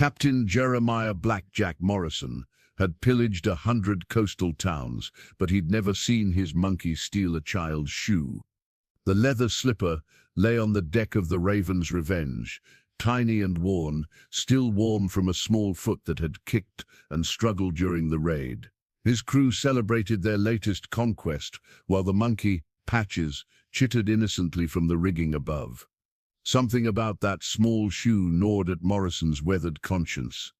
Captain Jeremiah Blackjack Morrison had pillaged 100 coastal towns, but he'd never seen his monkey steal a child's shoe. The leather slipper lay on the deck of the Raven's Revenge, tiny and worn, still warm from a small foot that had kicked and struggled during the raid. His crew celebrated their latest conquest, while the monkey, Patches, chittered innocently from the rigging above. Something about that small shoe gnawed at Morrison's weathered conscience.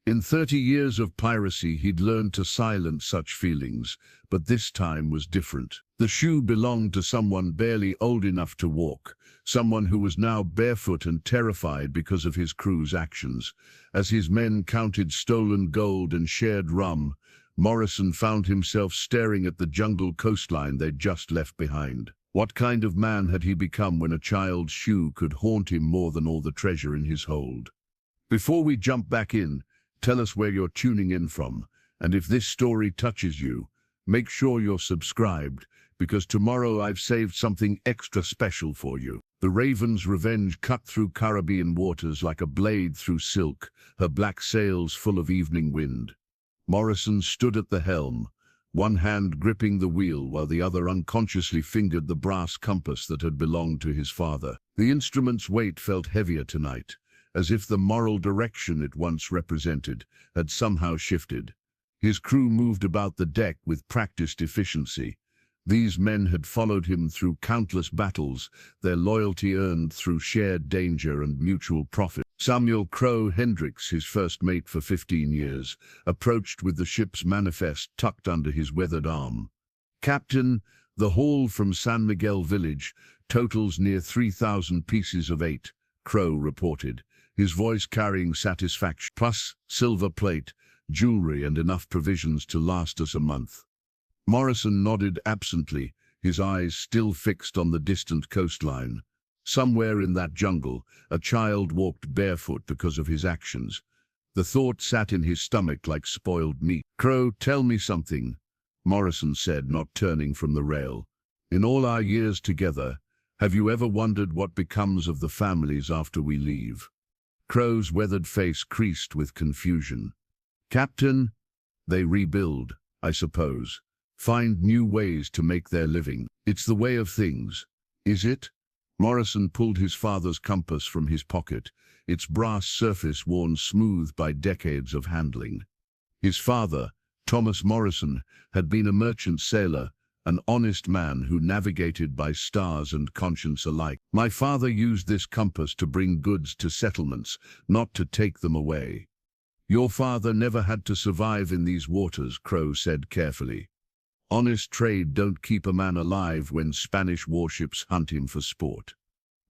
In 30 years of piracy, he'd learned to silence such feelings, but this time was different. The shoe belonged to someone barely old enough to walk, someone who was now barefoot and terrified because of his crew's actions. As his men counted stolen gold and shared rum, Morrison found himself staring at the jungle coastline they'd just left behind. What kind of man had he become when a child's shoe could haunt him more than all the treasure in his hold? Before we jump back in, tell us where you're tuning in from, and if this story touches you, make sure you're subscribed, because tomorrow I've saved something extra special for you. The Raven's Revenge cut through Caribbean waters like a blade through silk, her black sails full of evening wind. Morrison stood at the helm, one hand gripping the wheel while the other unconsciously fingered the brass compass that had belonged to his father. The instrument's weight felt heavier tonight, as if the moral direction it once represented had somehow shifted. His crew moved about the deck with practiced efficiency. These men had followed him through countless battles, their loyalty earned through shared danger and mutual profit. Samuel Crow Hendricks, his first mate for 15 years, approached with the ship's manifest tucked under his weathered arm. "Captain, the haul from San Miguel village totals near 3,000 pieces of 8, Crow reported, his voice carrying satisfaction, plus silver plate, jewelry and enough provisions to last us a month. Morrison nodded absently, his eyes still fixed on the distant coastline. Somewhere in that jungle, a child walked barefoot because of his actions. The thought sat in his stomach like spoiled meat. "Crow, tell me something," Morrison said, not turning from the rail. "In all our years together, have you ever wondered what becomes of the families after we leave?" Crow's weathered face creased with confusion. "Captain, they rebuild, I suppose. Find new ways to make their living. It's the way of things, is it?" Morrison pulled his father's compass from his pocket, its brass surface worn smooth by decades of handling. His father, Thomas Morrison, had been a merchant sailor, an honest man who navigated by stars and conscience alike. "My father used this compass to bring goods to settlements, not to take them away." "Your father never had to survive in these waters," Crow said carefully. "Honest trade don't keep a man alive when Spanish warships hunt him for sport."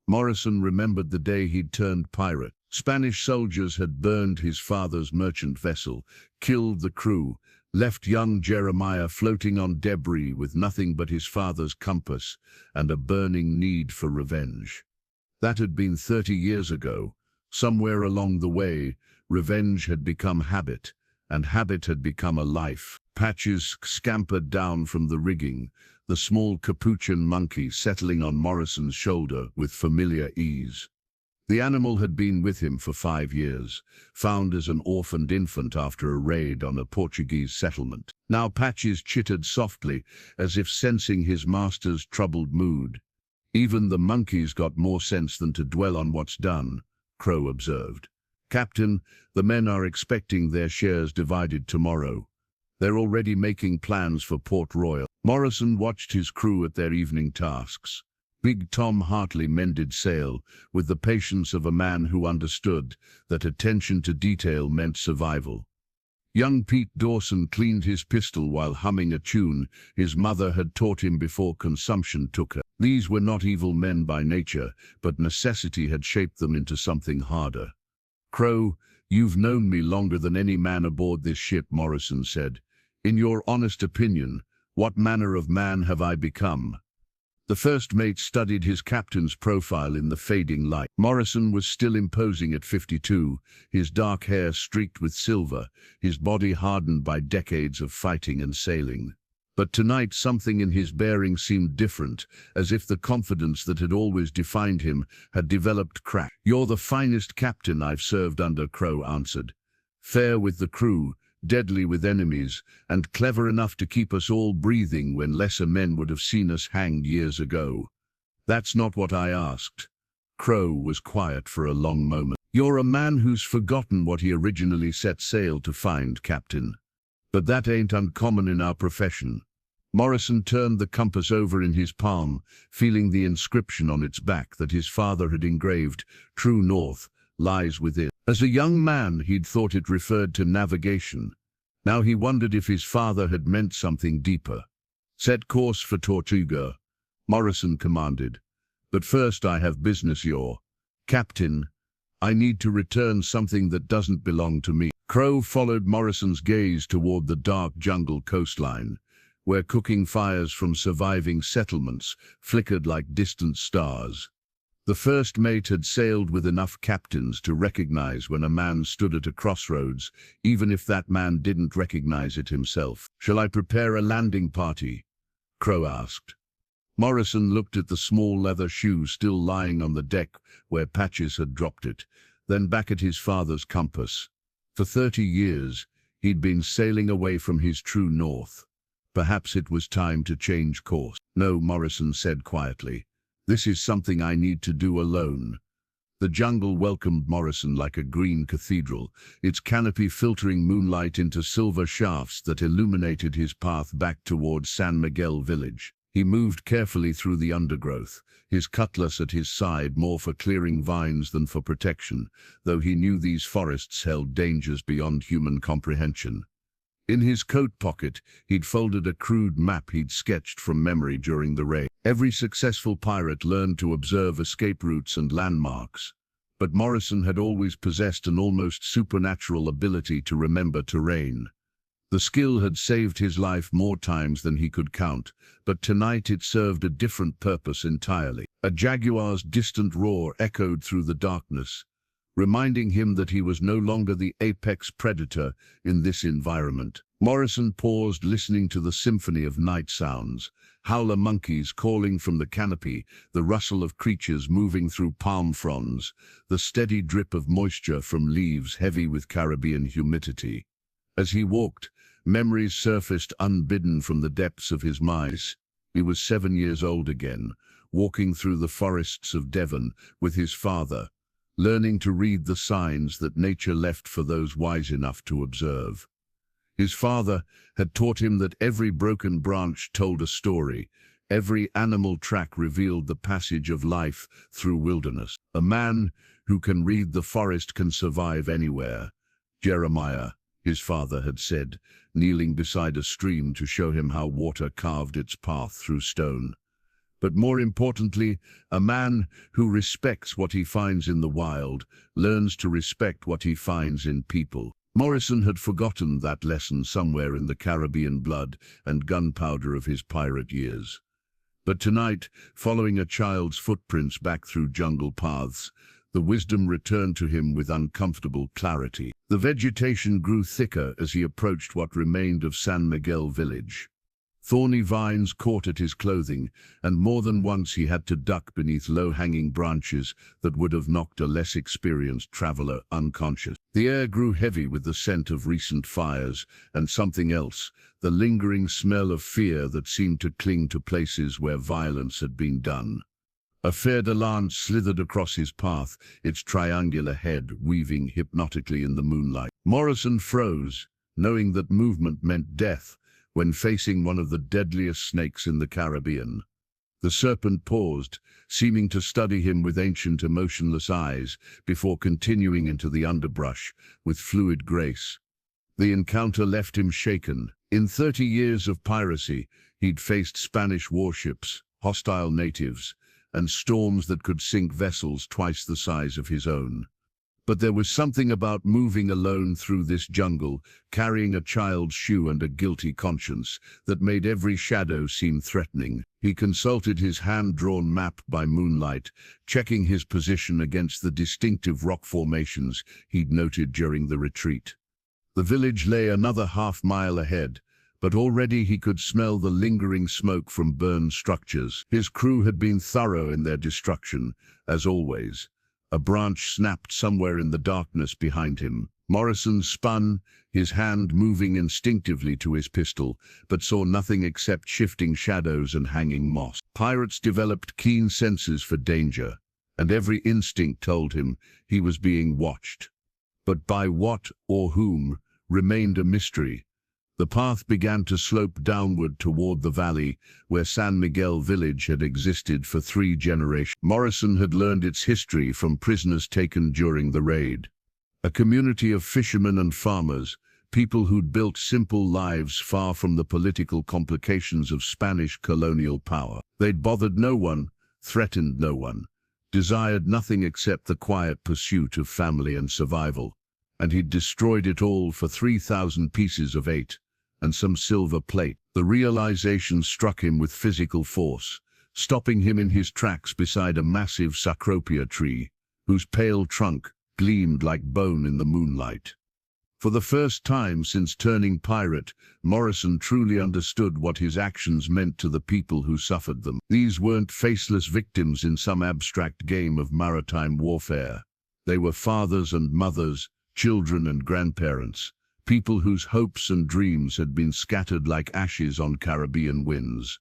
Morrison remembered the day he'd turned pirate. Spanish soldiers had burned his father's merchant vessel, killed the crew, left young Jeremiah floating on debris with nothing but his father's compass and a burning need for revenge. That had been 30 years ago. Somewhere along the way, revenge had become habit, and habit had become a life. Patches scampered down from the rigging, the small capuchin monkey settling on Morrison's shoulder with familiar ease. The animal had been with him for 5 years, found as an orphaned infant after a raid on a Portuguese settlement. Now Patches chittered softly, as if sensing his master's troubled mood. "Even the monkey's got more sense than to dwell on what's done," Crow observed. "Captain, the men are expecting their shares divided tomorrow. They're already making plans for Port Royal." Morrison watched his crew at their evening tasks. Big Tom Hartley mended sail, with the patience of a man who understood that attention to detail meant survival. Young Pete Dawson cleaned his pistol while humming a tune his mother had taught him before consumption took her. These were not evil men by nature, but necessity had shaped them into something harder. "Crow, you've known me longer than any man aboard this ship," Morrison said. "In your honest opinion, what manner of man have I become?" The first mate studied his captain's profile in the fading light. Morrison was still imposing at 52, his dark hair streaked with silver, his body hardened by decades of fighting and sailing. But tonight something in his bearing seemed different, as if the confidence that had always defined him had developed crack. "You're the finest captain I've served under," Crow answered. "Fair with the crew, deadly with enemies, and clever enough to keep us all breathing when lesser men would have seen us hanged years ago." "That's not what I asked." Crow was quiet for a long moment. "You're a man who's forgotten what he originally set sail to find, Captain. But that ain't uncommon in our profession." Morrison turned the compass over in his palm, feeling the inscription on its back that his father had engraved: "True north lies within." As a young man, he'd thought it referred to navigation. Now he wondered if his father had meant something deeper. "Set course for Tortuga," Morrison commanded. "But first I have business, your captain. I need to return something that doesn't belong to me." Crow followed Morrison's gaze toward the dark jungle coastline, where cooking fires from surviving settlements flickered like distant stars. The first mate had sailed with enough captains to recognize when a man stood at a crossroads, even if that man didn't recognize it himself. "Shall I prepare a landing party?" Crow asked. Morrison looked at the small leather shoe still lying on the deck where Patches had dropped it, then back at his father's compass. For 30 years, he'd been sailing away from his true north. Perhaps it was time to change course. "No," Morrison said quietly. "This is something I need to do alone." The jungle welcomed Morrison like a green cathedral, its canopy filtering moonlight into silver shafts that illuminated his path back toward San Miguel village. He moved carefully through the undergrowth, his cutlass at his side more for clearing vines than for protection, though he knew these forests held dangers beyond human comprehension. In his coat pocket, he'd folded a crude map he'd sketched from memory during the raid. Every successful pirate learned to observe escape routes and landmarks, but Morrison had always possessed an almost supernatural ability to remember terrain. The skill had saved his life more times than he could count, but tonight it served a different purpose entirely. A jaguar's distant roar echoed through the darkness, reminding him that he was no longer the apex predator in this environment. Morrison paused, listening to the symphony of night sounds: howler monkeys calling from the canopy, the rustle of creatures moving through palm fronds, the steady drip of moisture from leaves heavy with Caribbean humidity. As he walked, memories surfaced unbidden from the depths of his mind. He was 7 years old again, walking through the forests of Devon with his father, learning to read the signs that nature left for those wise enough to observe. His father had taught him that every broken branch told a story, every animal track revealed the passage of life through wilderness. "A man who can read the forest can survive anywhere, Jeremiah," his father had said, kneeling beside a stream to show him how water carved its path through stone. But more importantly, a man who respects what he finds in the wild learns to respect what he finds in people. Morrison had forgotten that lesson somewhere in the Caribbean blood and gunpowder of his pirate years. But tonight, following a child's footprints back through jungle paths, the wisdom returned to him with uncomfortable clarity. The vegetation grew thicker as he approached what remained of San Miguel village. Thorny vines caught at his clothing, and more than once he had to duck beneath low-hanging branches that would have knocked a less experienced traveler unconscious. The air grew heavy with the scent of recent fires, and something else, the lingering smell of fear that seemed to cling to places where violence had been done. A fer-de-lance slithered across his path, its triangular head weaving hypnotically in the moonlight. Morrison froze, knowing that movement meant death, when facing one of the deadliest snakes in the Caribbean. The serpent paused, seeming to study him with ancient, emotionless eyes, before continuing into the underbrush with fluid grace. The encounter left him shaken. In 30 years of piracy, he'd faced Spanish warships, hostile natives, and storms that could sink vessels twice the size of his own. But there was something about moving alone through this jungle, carrying a child's shoe and a guilty conscience, that made every shadow seem threatening. He consulted his hand-drawn map by moonlight, checking his position against the distinctive rock formations he'd noted during the retreat. The village lay another half-mile ahead, but already he could smell the lingering smoke from burned structures. His crew had been thorough in their destruction, as always. A branch snapped somewhere in the darkness behind him. Morrison spun, his hand moving instinctively to his pistol, but saw nothing except shifting shadows and hanging moss. Pirates developed keen senses for danger, and every instinct told him he was being watched. But by what or whom remained a mystery. The path began to slope downward toward the valley where San Miguel village had existed for 3 generations. Morrison had learned its history from prisoners taken during the raid. A community of fishermen and farmers, people who'd built simple lives far from the political complications of Spanish colonial power. They'd bothered no one, threatened no one, desired nothing except the quiet pursuit of family and survival. And he'd destroyed it all for 3,000 pieces of 8 and some silver plate. The realization struck him with physical force, stopping him in his tracks beside a massive sacropia tree, whose pale trunk gleamed like bone in the moonlight. For the first time since turning pirate, Morrison truly understood what his actions meant to the people who suffered them. These weren't faceless victims in some abstract game of maritime warfare. They were fathers and mothers, children and grandparents, people whose hopes and dreams had been scattered like ashes on Caribbean winds.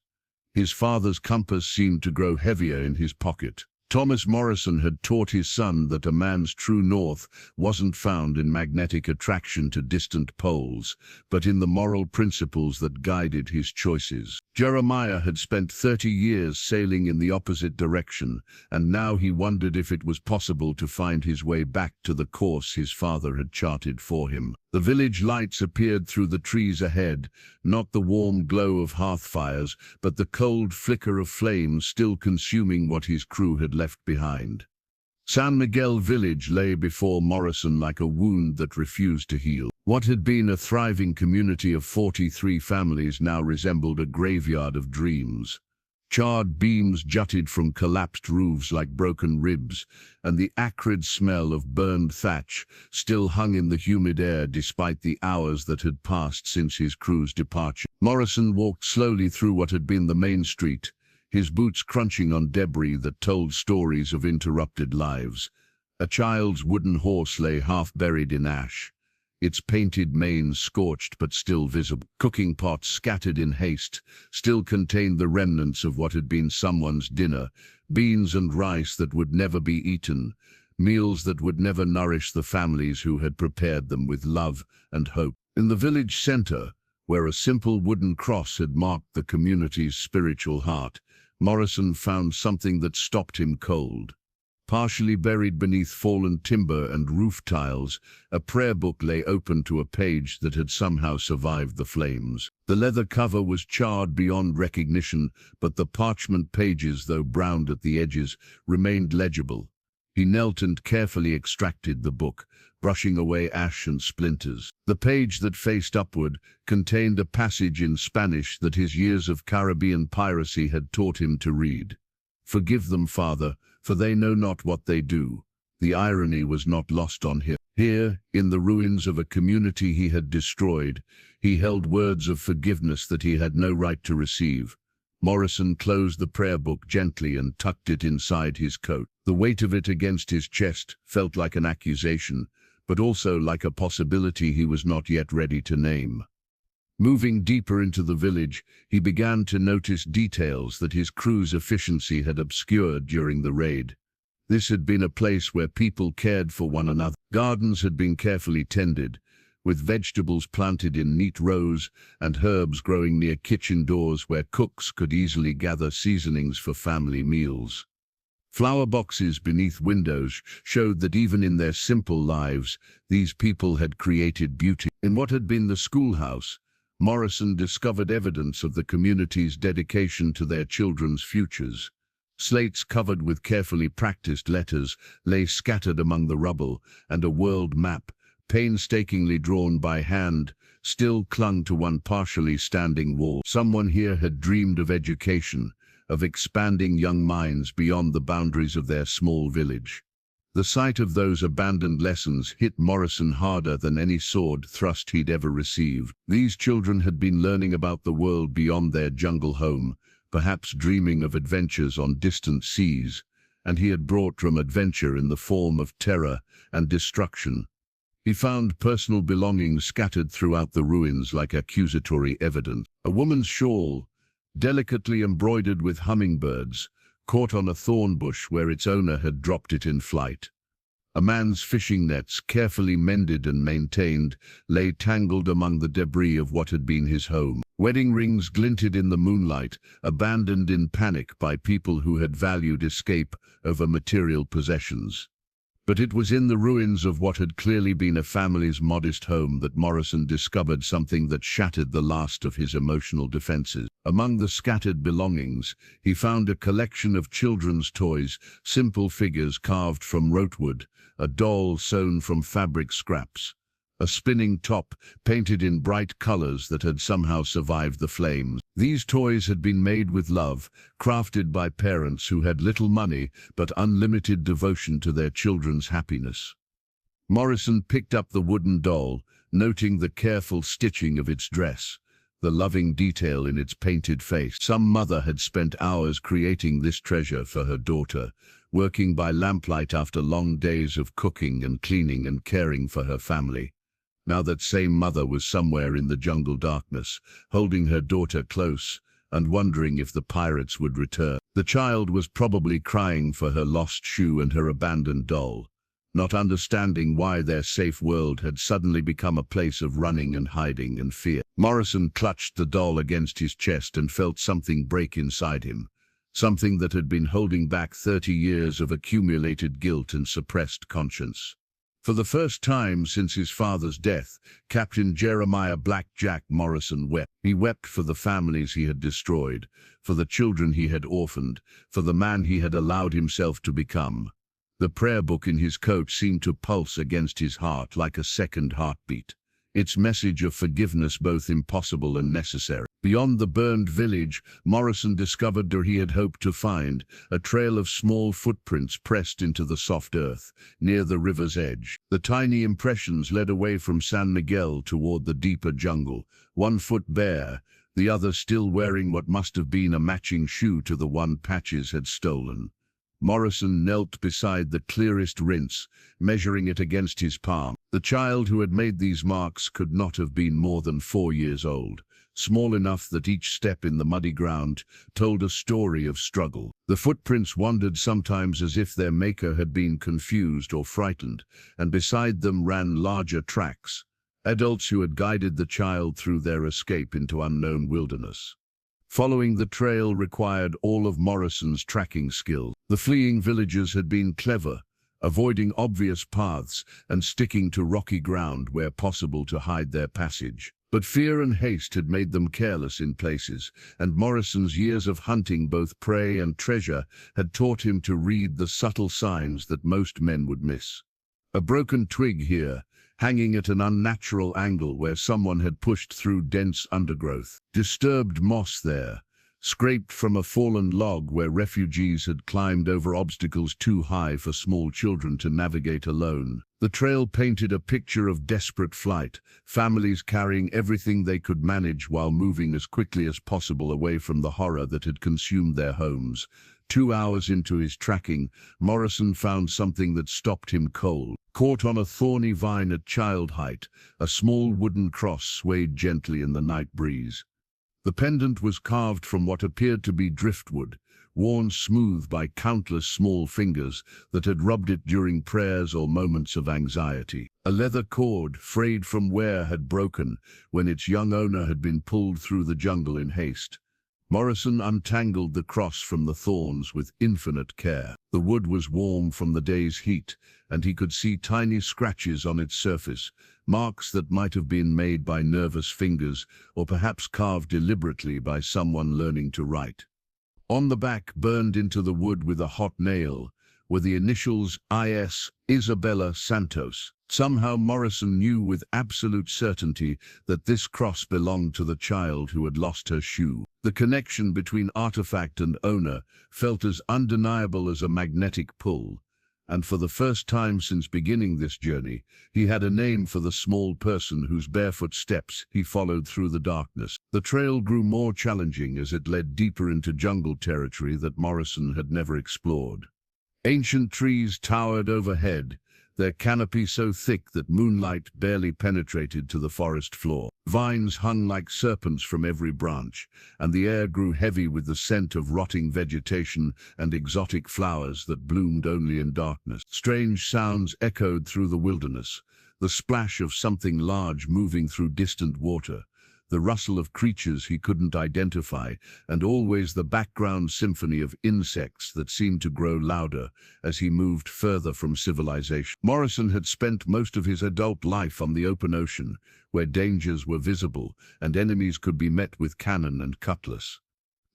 His father's compass seemed to grow heavier in his pocket. Thomas Morrison had taught his son that a man's true north wasn't found in magnetic attraction to distant poles, but in the moral principles that guided his choices. Jeremiah had spent 30 years sailing in the opposite direction, and now he wondered if it was possible to find his way back to the course his father had charted for him. The village lights appeared through the trees ahead, not the warm glow of hearth fires, but the cold flicker of flames still consuming what his crew had left behind. San Miguel village lay before Morrison like a wound that refused to heal. What had been a thriving community of 43 families now resembled a graveyard of dreams. Charred beams jutted from collapsed roofs like broken ribs, and the acrid smell of burned thatch still hung in the humid air despite the hours that had passed since his crew's departure. Morrison walked slowly through what had been the main street, his boots crunching on debris that told stories of interrupted lives. A child's wooden horse lay half buried in ash, its painted mane scorched but still visible. Cooking pots scattered in haste still contained the remnants of what had been someone's dinner, beans and rice that would never be eaten, meals that would never nourish the families who had prepared them with love and hope. In the village center, where a simple wooden cross had marked the community's spiritual heart, Morrison found something that stopped him cold. Partially buried beneath fallen timber and roof tiles, a prayer book lay open to a page that had somehow survived the flames. The leather cover was charred beyond recognition, but the parchment pages, though browned at the edges, remained legible. He knelt and carefully extracted the book, brushing away ash and splinters. The page that faced upward contained a passage in Spanish that his years of Caribbean piracy had taught him to read. "Forgive them, Father, for they know not what they do." The irony was not lost on him. Here, in the ruins of a community he had destroyed, he held words of forgiveness that he had no right to receive. Morrison closed the prayer book gently and tucked it inside his coat. The weight of it against his chest felt like an accusation, but also like a possibility he was not yet ready to name. Moving deeper into the village, he began to notice details that his crew's efficiency had obscured during the raid. This had been a place where people cared for one another. Gardens had been carefully tended, with vegetables planted in neat rows and herbs growing near kitchen doors where cooks could easily gather seasonings for family meals. Flower boxes beneath windows showed that even in their simple lives, these people had created beauty. In what had been the schoolhouse, Morrison discovered evidence of the community's dedication to their children's futures. Slates covered with carefully practiced letters lay scattered among the rubble, and a world map, painstakingly drawn by hand, still clung to one partially standing wall. Someone here had dreamed of education, of expanding young minds beyond the boundaries of their small village. The sight of those abandoned lessons hit Morrison harder than any sword thrust he'd ever received. These children had been learning about the world beyond their jungle home, perhaps dreaming of adventures on distant seas, and he had brought them adventure in the form of terror and destruction. He found personal belongings scattered throughout the ruins like accusatory evidence. A woman's shawl, delicately embroidered with hummingbirds, caught on a thorn bush where its owner had dropped it in flight. A man's fishing nets, carefully mended and maintained, lay tangled among the debris of what had been his home. Wedding rings glinted in the moonlight, abandoned in panic by people who had valued escape over material possessions. But it was in the ruins of what had clearly been a family's modest home that Morrison discovered something that shattered the last of his emotional defenses. Among the scattered belongings, he found a collection of children's toys, simple figures carved from rotewood, a doll sewn from fabric scraps, a spinning top painted in bright colors that had somehow survived the flames. These toys had been made with love, crafted by parents who had little money but unlimited devotion to their children's happiness. Morrison picked up the wooden doll, noting the careful stitching of its dress, the loving detail in its painted face. Some mother had spent hours creating this treasure for her daughter, working by lamplight after long days of cooking and cleaning and caring for her family. Now that same mother was somewhere in the jungle darkness, holding her daughter close and wondering if the pirates would return. The child was probably crying for her lost shoe and her abandoned doll, not understanding why their safe world had suddenly become a place of running and hiding and fear. Morrison clutched the doll against his chest and felt something break inside him, something that had been holding back 30 years of accumulated guilt and suppressed conscience. For the first time since his father's death, Captain Jeremiah "Black Jack" Morrison wept. He wept for the families he had destroyed, for the children he had orphaned, for the man he had allowed himself to become. The prayer book in his coat seemed to pulse against his heart like a second heartbeat, its message of forgiveness both impossible and necessary. Beyond the burned village, Morrison discovered where he had hoped to find a trail of small footprints pressed into the soft earth, near the river's edge. The tiny impressions led away from San Miguel toward the deeper jungle, one foot bare, the other still wearing what must have been a matching shoe to the one Patches had stolen. Morrison knelt beside the clearest rinse, measuring it against his palm. The child who had made these marks could not have been more than 4 years old, small enough that each step in the muddy ground told a story of struggle. The footprints wandered sometimes as if their maker had been confused or frightened, and beside them ran larger tracks, adults who had guided the child through their escape into unknown wilderness. Following the trail required all of Morrison's tracking skill. The fleeing villagers had been clever, avoiding obvious paths and sticking to rocky ground where possible to hide their passage. But fear and haste had made them careless in places, and Morrison's years of hunting both prey and treasure had taught him to read the subtle signs that most men would miss. A broken twig here, hanging at an unnatural angle where someone had pushed through dense undergrowth. Disturbed moss there, scraped from a fallen log where refugees had climbed over obstacles too high for small children to navigate alone. The trail painted a picture of desperate flight, families carrying everything they could manage while moving as quickly as possible away from the horror that had consumed their homes. 2 hours into his tracking, Morrison found something that stopped him cold. Caught on a thorny vine at child height, a small wooden cross swayed gently in the night breeze. The pendant was carved from what appeared to be driftwood, worn smooth by countless small fingers that had rubbed it during prayers or moments of anxiety. A leather cord, frayed from wear, had broken when its young owner had been pulled through the jungle in haste. Morrison untangled the cross from the thorns with infinite care. The wood was warm from the day's heat, and he could see tiny scratches on its surface, marks that might have been made by nervous fingers or perhaps carved deliberately by someone learning to write. On the back, burned into the wood with a hot nail, were the initials I.S. Isabella Santos. Somehow Morrison knew with absolute certainty that this cross belonged to the child who had lost her shoe. The connection between artifact and owner felt as undeniable as a magnetic pull, And for the first time since beginning this journey, he had a name for the small person whose barefoot steps he followed through the darkness. The trail grew more challenging as it led deeper into jungle territory that Morrison had never explored. Ancient trees towered overhead, their canopy so thick that moonlight barely penetrated to the forest floor. Vines hung like serpents from every branch, and the air grew heavy with the scent of rotting vegetation and exotic flowers that bloomed only in darkness. Strange sounds echoed through the wilderness, the splash of something large moving through distant water, the rustle of creatures he couldn't identify, and always the background symphony of insects that seemed to grow louder as he moved further from civilization. Morrison had spent most of his adult life on the open ocean, where dangers were visible and enemies could be met with cannon and cutlass.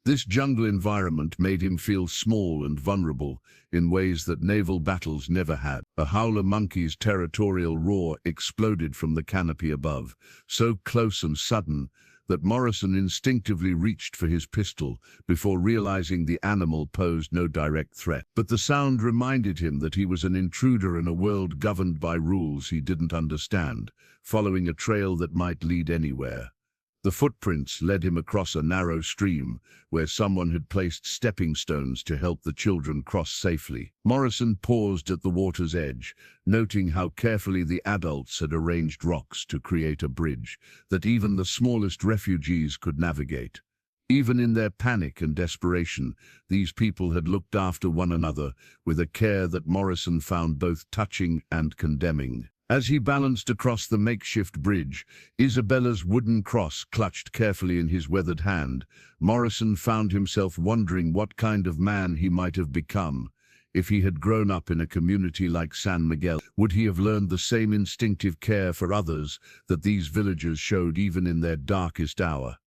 This jungle environment made him feel small and vulnerable in ways that naval battles never had. A howler monkey's territorial roar exploded from the canopy above, so close and sudden that Morrison instinctively reached for his pistol before realizing the animal posed no direct threat. But the sound reminded him that he was an intruder in a world governed by rules he didn't understand, following a trail that might lead anywhere. The footprints led him across a narrow stream where someone had placed stepping stones to help the children cross safely. Morrison paused at the water's edge, noting how carefully the adults had arranged rocks to create a bridge that even the smallest refugees could navigate. Even in their panic and desperation, these people had looked after one another with a care that Morrison found both touching and condemning. As he balanced across the makeshift bridge, Isabella's wooden cross clutched carefully in his weathered hand, Morrison found himself wondering what kind of man he might have become. If he had grown up in a community like San Miguel, would he have learned the same instinctive care for others that these villagers showed even in their darkest hour?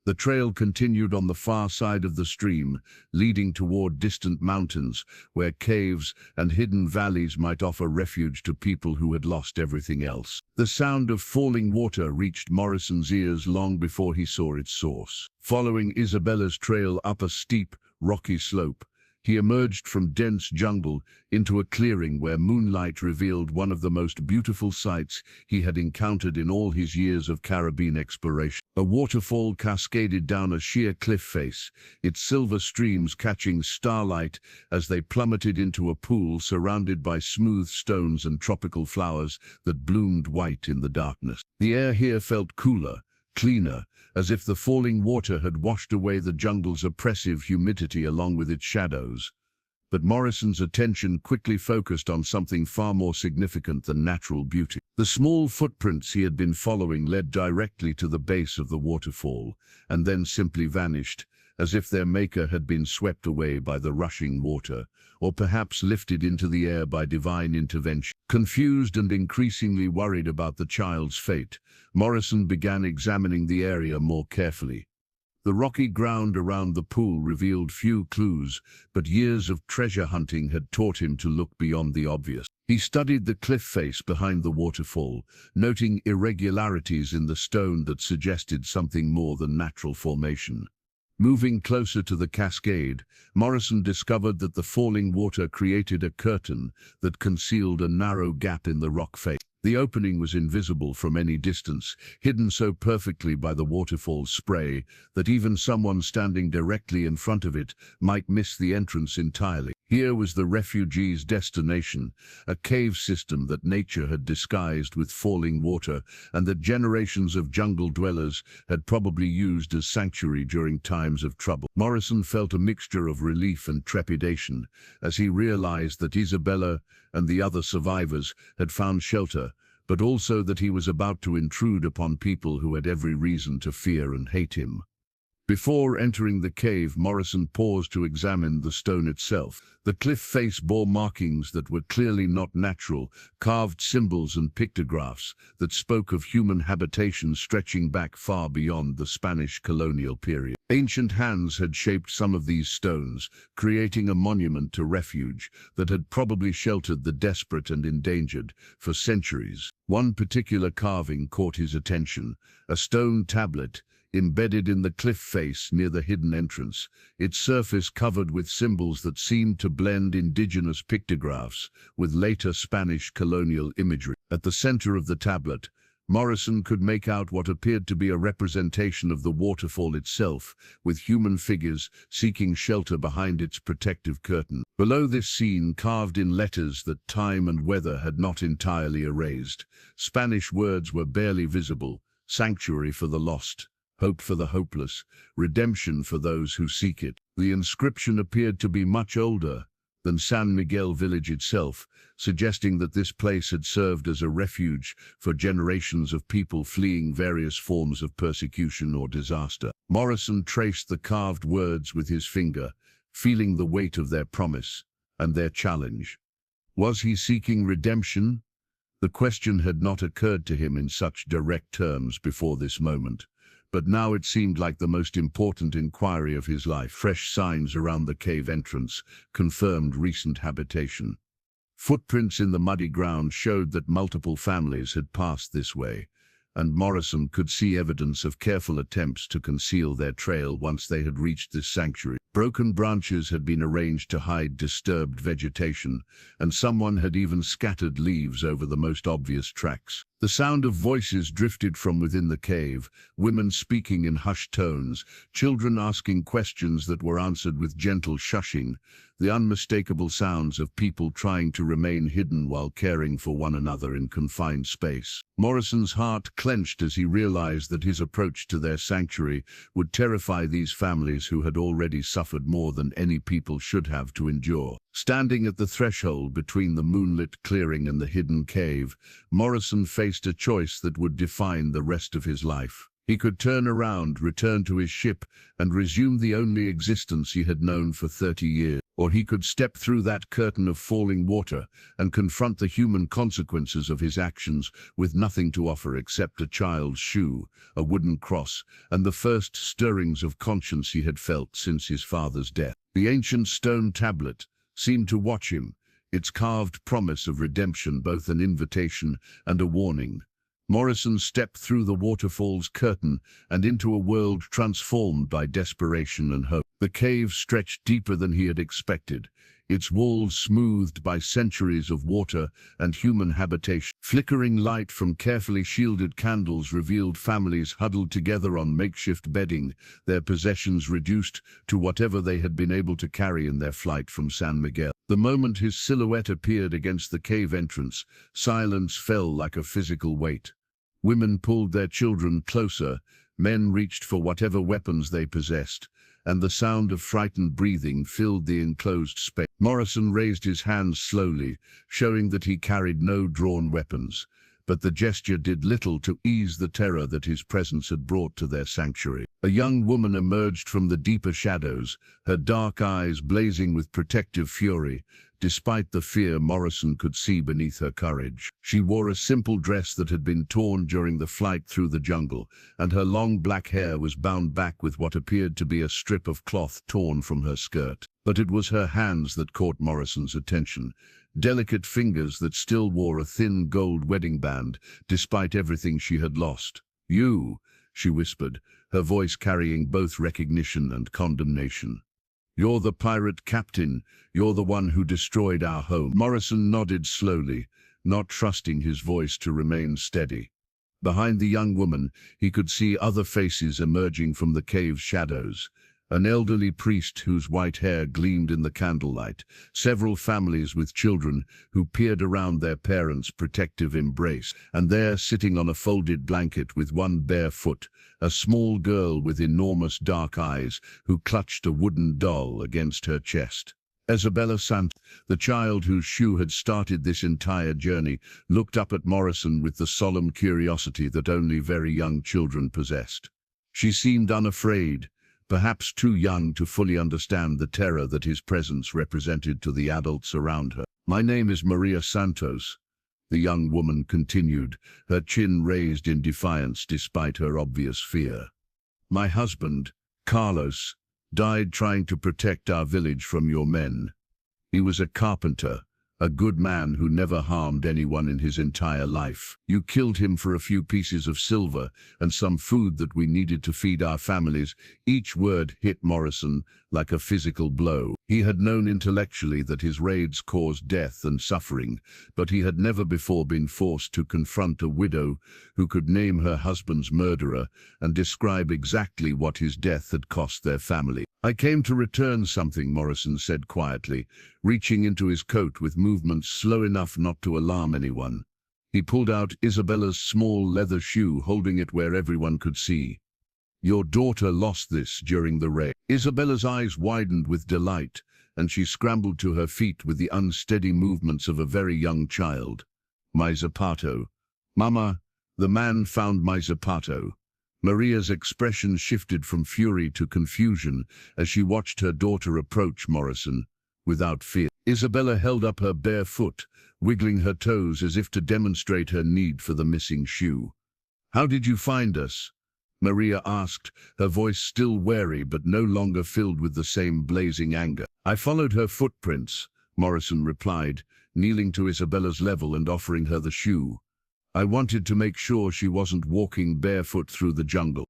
The trail continued on the far side of the stream, leading toward distant mountains, where caves and hidden valleys might offer refuge to people who had lost everything else. The sound of falling water reached Morrison's ears long before he saw its source. Following Isabella's trail up a steep, rocky slope, he emerged from dense jungle into a clearing where moonlight revealed one of the most beautiful sights he had encountered in all his years of Caribbean exploration. A waterfall cascaded down a sheer cliff face, its silver streams catching starlight as they plummeted into a pool surrounded by smooth stones and tropical flowers that bloomed white in the darkness. The air here felt cooler, cleaner, as if the falling water had washed away the jungle's oppressive humidity along with its shadows. But Morrison's attention quickly focused on something far more significant than natural beauty. The small footprints he had been following led directly to the base of the waterfall, and then simply vanished, as if their maker had been swept away by the rushing water, or perhaps lifted into the air by divine intervention. Confused and increasingly worried about the child's fate, Morrison began examining the area more carefully. The rocky ground around the pool revealed few clues, but years of treasure hunting had taught him to look beyond the obvious. He studied the cliff face behind the waterfall, noting irregularities in the stone that suggested something more than natural formation. Moving closer to the cascade, Morrison discovered that the falling water created a curtain that concealed a narrow gap in the rock face. The opening was invisible from any distance, hidden so perfectly by the waterfall's spray that even someone standing directly in front of it might miss the entrance entirely. Here was the refugees' destination, a cave system that nature had disguised with falling water and that generations of jungle dwellers had probably used as sanctuary during times of trouble. Morrison felt a mixture of relief and trepidation as he realized that Isabella and the other survivors had found shelter, but also that he was about to intrude upon people who had every reason to fear and hate him. Before entering the cave, Morrison paused to examine the stone itself. The cliff face bore markings that were clearly not natural, carved symbols and pictographs that spoke of human habitation stretching back far beyond the Spanish colonial period. Ancient hands had shaped some of these stones, creating a monument to refuge that had probably sheltered the desperate and endangered for centuries. One particular carving caught his attention, a stone tablet embedded in the cliff face near the hidden entrance, its surface covered with symbols that seemed to blend indigenous pictographs with later Spanish colonial imagery. At the center of the tablet, Morrison could make out what appeared to be a representation of the waterfall itself, with human figures seeking shelter behind its protective curtain. Below this scene, carved in letters that time and weather had not entirely erased, Spanish words were barely visible: sanctuary for the lost, hope for the hopeless, redemption for those who seek it. The inscription appeared to be much older than San Miguel village itself, suggesting that this place had served as a refuge for generations of people fleeing various forms of persecution or disaster. Morrison traced the carved words with his finger, feeling the weight of their promise and their challenge. Was he seeking redemption? The question had not occurred to him in such direct terms before this moment, but now it seemed like the most important inquiry of his life. Fresh signs around the cave entrance confirmed recent habitation. Footprints in the muddy ground showed that multiple families had passed this way, and Morrison could see evidence of careful attempts to conceal their trail once they had reached this sanctuary. Broken branches had been arranged to hide disturbed vegetation, and someone had even scattered leaves over the most obvious tracks. The sound of voices drifted from within the cave, women speaking in hushed tones, children asking questions that were answered with gentle shushing, the unmistakable sounds of people trying to remain hidden while caring for one another in confined space. Morrison's heart clenched as he realized that his approach to their sanctuary would terrify these families who had already suffered more than any people should have to endure. Standing at the threshold between the moonlit clearing and the hidden cave, Morrison faced a choice that would define the rest of his life. He could turn around, return to his ship, and resume the only existence he had known for 30 years. Or he could step through that curtain of falling water and confront the human consequences of his actions with nothing to offer except a child's shoe, a wooden cross, and the first stirrings of conscience he had felt since his father's death. The ancient stone tablet seemed to watch him, its carved promise of redemption both an invitation and a warning. Morrison stepped through the waterfall's curtain and into a world transformed by desperation and hope. The cave stretched deeper than he had expected, its walls smoothed by centuries of water and human habitation. Flickering light from carefully shielded candles revealed families huddled together on makeshift bedding, their possessions reduced to whatever they had been able to carry in their flight from San Miguel. The moment his silhouette appeared against the cave entrance, silence fell like a physical weight. Women pulled their children closer, men reached for whatever weapons they possessed, and the sound of frightened breathing filled the enclosed space. Morrison raised his hands slowly, showing that he carried no drawn weapons, but the gesture did little to ease the terror that his presence had brought to their sanctuary. A young woman emerged from the deeper shadows, her dark eyes blazing with protective fury, despite the fear Morrison could see beneath her courage. She wore a simple dress that had been torn during the flight through the jungle, and her long black hair was bound back with what appeared to be a strip of cloth torn from her skirt. But it was her hands that caught Morrison's attention, delicate fingers that still wore a thin gold wedding band, despite everything she had lost. "You," she whispered, her voice carrying both recognition and condemnation. "You're the pirate captain. You're the one who destroyed our home." Morrison nodded slowly, not trusting his voice to remain steady. Behind the young woman, he could see other faces emerging from the cave's shadows. An elderly priest whose white hair gleamed in the candlelight, several families with children who peered around their parents' protective embrace, and there, sitting on a folded blanket with one bare foot, a small girl with enormous dark eyes who clutched a wooden doll against her chest. Isabella Sant, the child whose shoe had started this entire journey, looked up at Morrison with the solemn curiosity that only very young children possessed. She seemed unafraid, perhaps too young to fully understand the terror that his presence represented to the adults around her. "My name is Maria Santos," the young woman continued, her chin raised in defiance despite her obvious fear. "My husband, Carlos, died trying to protect our village from your men. He was a carpenter, A good man who never harmed anyone in his entire life. You killed him for a few pieces of silver and some food that we needed to feed our families. Each word hit Morrison like a physical blow. He had known intellectually that his raids caused death and suffering, but he had never before been forced to confront a widow who could name her husband's murderer and describe exactly what his death had cost their family. "I came to return something," Morrison said quietly, reaching into his coat with movements slow enough not to alarm anyone. He pulled out Isabella's small leather shoe, holding it where everyone could see. "Your daughter lost this during the raid." Isabella's eyes widened with delight, and she scrambled to her feet with the unsteady movements of a very young child. "My zapato. Mama, the man found my zapato." Maria's expression shifted from fury to confusion as she watched her daughter approach Morrison without fear. Isabella held up her bare foot, wiggling her toes as if to demonstrate her need for the missing shoe. "How did you find us?" Maria asked, her voice still wary but no longer filled with the same blazing anger. "I followed her footprints," Morrison replied, kneeling to Isabella's level and offering her the shoe. "I wanted to make sure she wasn't walking barefoot through the jungle."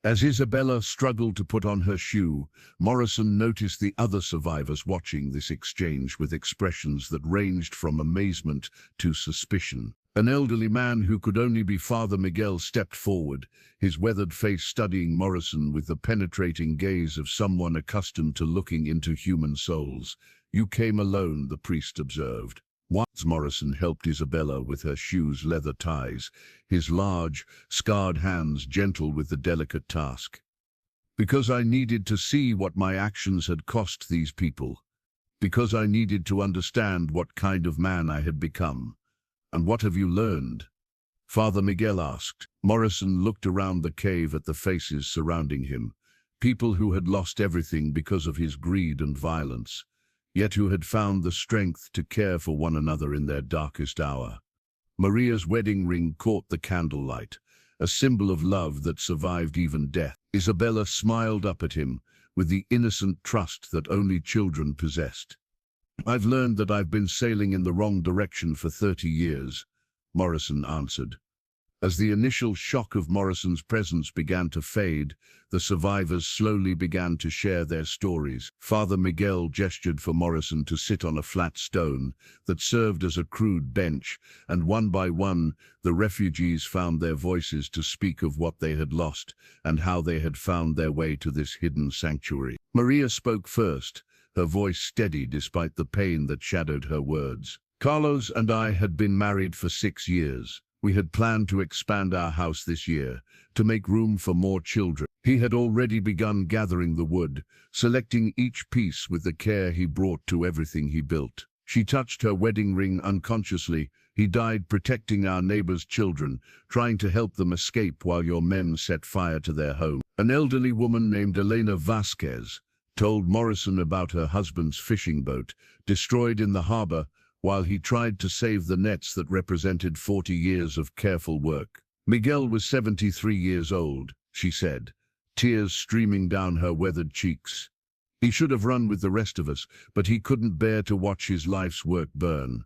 As Isabella struggled to put on her shoe, Morrison noticed the other survivors watching this exchange with expressions that ranged from amazement to suspicion. An elderly man who could only be Father Miguel stepped forward, his weathered face studying Morrison with the penetrating gaze of someone accustomed to looking into human souls. "You came alone," the priest observed. Once Morrison helped Isabella with her shoe's leather ties, his large, scarred hands gentle with the delicate task. "Because I needed to see what my actions had cost these people. Because I needed to understand what kind of man I had become." "And what have you learned?" Father Miguel asked. Morrison looked around the cave at the faces surrounding him, people who had lost everything because of his greed and violence, yet who had found the strength to care for one another in their darkest hour. Maria's wedding ring caught the candlelight, a symbol of love that survived even death. Isabella smiled up at him with the innocent trust that only children possessed. "I've learned that I've been sailing in the wrong direction for 30 years, Morrison answered. As the initial shock of Morrison's presence began to fade, the survivors slowly began to share their stories. Father Miguel gestured for Morrison to sit on a flat stone that served as a crude bench, and one by one, the refugees found their voices to speak of what they had lost and how they had found their way to this hidden sanctuary. Maria spoke first, her voice steady despite the pain that shadowed her words. "Carlos and I had been married for 6 years. We had planned to expand our house this year, to make room for more children. He had already begun gathering the wood, selecting each piece with the care he brought to everything he built." She touched her wedding ring unconsciously. "He died protecting our neighbor's children, trying to help them escape while your men set fire to their home." An elderly woman named Elena Vasquez told Morrison about her husband's fishing boat, destroyed in the harbor, while he tried to save the nets that represented 40 years of careful work. "Miguel was 73 years old," she said, tears streaming down her weathered cheeks. "He should have run with the rest of us, but he couldn't bear to watch his life's work burn.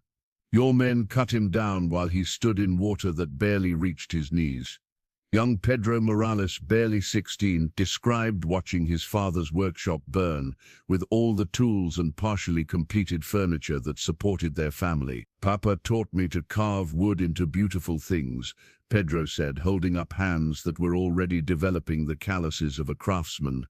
Your men cut him down while he stood in water that barely reached his knees." Young Pedro Morales, barely 16, described watching his father's workshop burn, with all the tools and partially completed furniture that supported their family. "Papa taught me to carve wood into beautiful things," Pedro said, holding up hands that were already developing the calluses of a craftsman.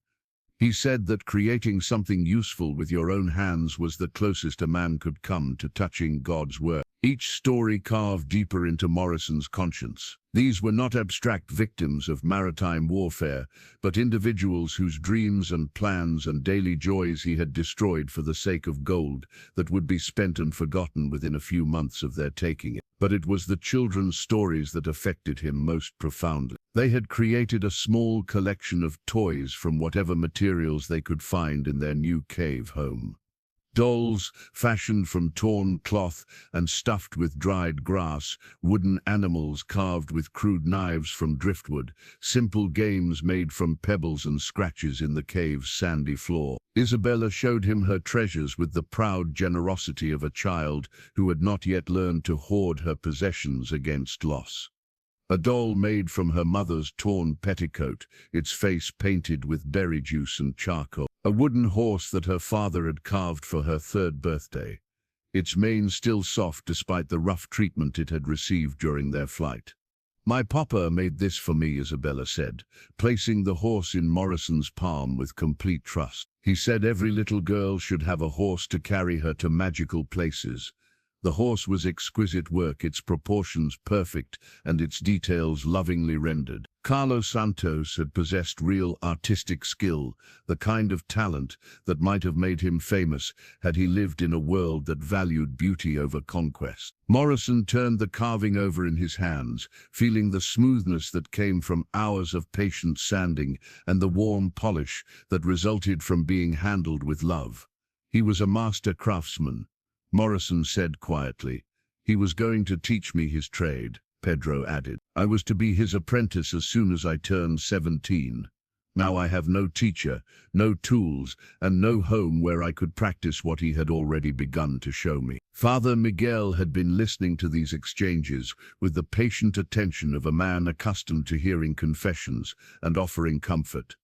"He said that creating something useful with your own hands was the closest a man could come to touching God's work." Each story carved deeper into Morrison's conscience. These were not abstract victims of maritime warfare, but individuals whose dreams and plans and daily joys he had destroyed for the sake of gold that would be spent and forgotten within a few months of their taking it. But it was the children's stories that affected him most profoundly. They had created a small collection of toys from whatever materials they could find in their new cave home. Dolls, fashioned from torn cloth and stuffed with dried grass, wooden animals carved with crude knives from driftwood, simple games made from pebbles and scratches in the cave's sandy floor. Isabella showed him her treasures with the proud generosity of a child who had not yet learned to hoard her possessions against loss. A doll made from her mother's torn petticoat, its face painted with berry juice and charcoal. A wooden horse that her father had carved for her 3rd birthday, its mane still soft despite the rough treatment it had received during their flight. "My papa made this for me," Isabella said, placing the horse in Morrison's palm with complete trust. "He said every little girl should have a horse to carry her to magical places." The horse was exquisite work, its proportions perfect and its details lovingly rendered. Carlos Santos had possessed real artistic skill, the kind of talent that might have made him famous had he lived in a world that valued beauty over conquest. Morrison turned the carving over in his hands, feeling the smoothness that came from hours of patient sanding and the warm polish that resulted from being handled with love. He was a master craftsman, Morrison said quietly. "He was going to teach me his trade," Pedro added. "I was to be his apprentice as soon as I turned 17. Now I have no teacher, no tools, and no home where I could practice what he had already begun to show me." Father Miguel had been listening to these exchanges with the patient attention of a man accustomed to hearing confessions and offering comfort.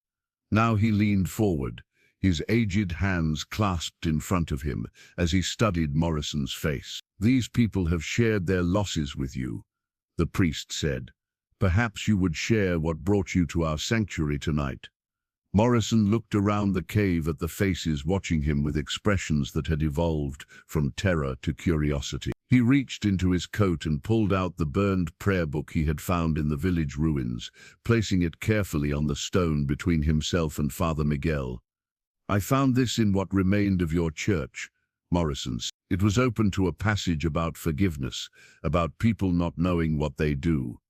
Now he leaned forward, his aged hands clasped in front of him as he studied Morrison's face. "These people have shared their losses with you," the priest said. "Perhaps you would share what brought you to our sanctuary tonight." Morrison looked around the cave at the faces watching him with expressions that had evolved from terror to curiosity. He reached into his coat and pulled out the burned prayer book he had found in the village ruins, placing it carefully on the stone between himself and Father Miguel. "I found this in what remained of your church," Morrison said. "It was open to a passage about forgiveness, about people not knowing what they do."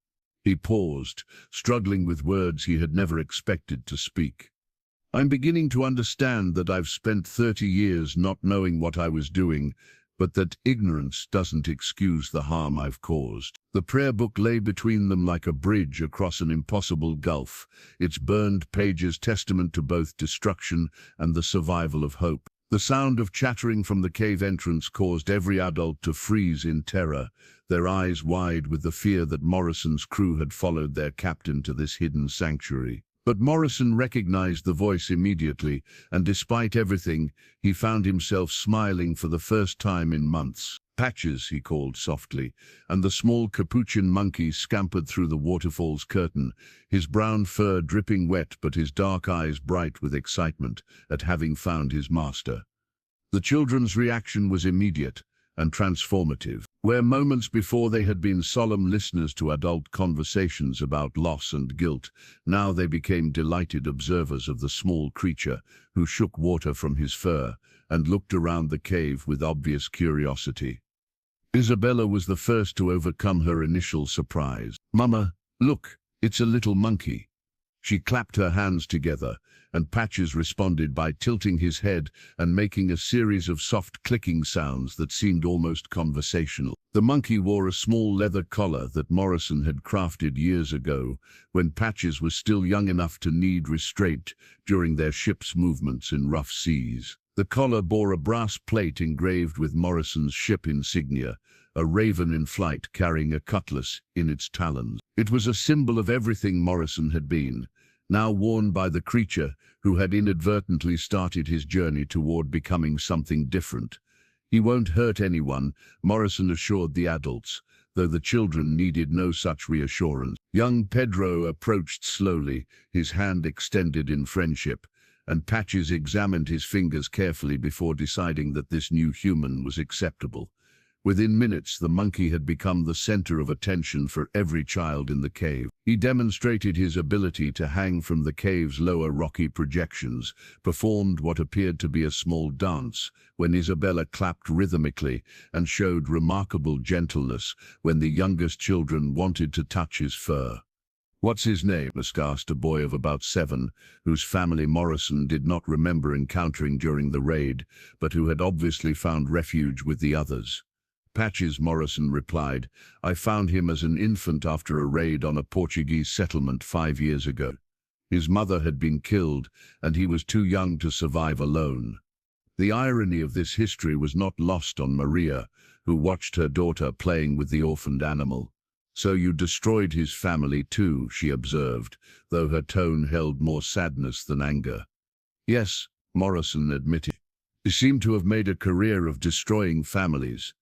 He paused, struggling with words he had never expected to speak. "I'm beginning to understand that I've spent 30 years not knowing what I was doing, but that ignorance doesn't excuse the harm I've caused." The prayer book lay between them like a bridge across an impossible gulf, its burned pages testament to both destruction and the survival of hope. The sound of chattering from the cave entrance caused every adult to freeze in terror, their eyes wide with the fear that Morrison's crew had followed their captain to this hidden sanctuary. But Morrison recognized the voice immediately, and despite everything, he found himself smiling for the first time in months. "Patches," he called softly, and the small capuchin monkey scampered through the waterfall's curtain, his brown fur dripping wet but his dark eyes bright with excitement at having found his master. The children's reaction was immediate and transformative. Where moments before they had been solemn listeners to adult conversations about loss and guilt, now they became delighted observers of the small creature who shook water from his fur and looked around the cave with obvious curiosity. Isabella was the first to overcome her initial surprise. "Mama, look, it's a little monkey." She clapped her hands together, and Patches responded by tilting his head and making a series of soft clicking sounds that seemed almost conversational. The monkey wore a small leather collar that Morrison had crafted years ago, when Patches was still young enough to need restraint during their ship's movements in rough seas. The collar bore a brass plate engraved with Morrison's ship insignia, a raven in flight carrying a cutlass in its talons. It was a symbol of everything Morrison had been, now worn by the creature who had inadvertently started his journey toward becoming something different. "He won't hurt anyone," Morrison assured the adults, though the children needed no such reassurance. Young Pedro approached slowly, his hand extended in friendship, and Patches examined his fingers carefully before deciding that this new human was acceptable. Within minutes, the monkey had become the center of attention for every child in the cave. He demonstrated his ability to hang from the cave's lower rocky projections, performed what appeared to be a small dance when Isabella clapped rhythmically, and showed remarkable gentleness when the youngest children wanted to touch his fur. "What's his name?" asked a boy of about 7, whose family Morrison did not remember encountering during the raid, but who had obviously found refuge with the others. "Patches," Morrison replied. "I found him as an infant after a raid on a Portuguese settlement 5 years ago. His mother had been killed, and he was too young to survive alone." The irony of this history was not lost on Maria, who watched her daughter playing with the orphaned animal. "So you destroyed his family too," she observed, though her tone held more sadness than anger. "Yes," Morrison admitted. "He seemed to have made a career of destroying families."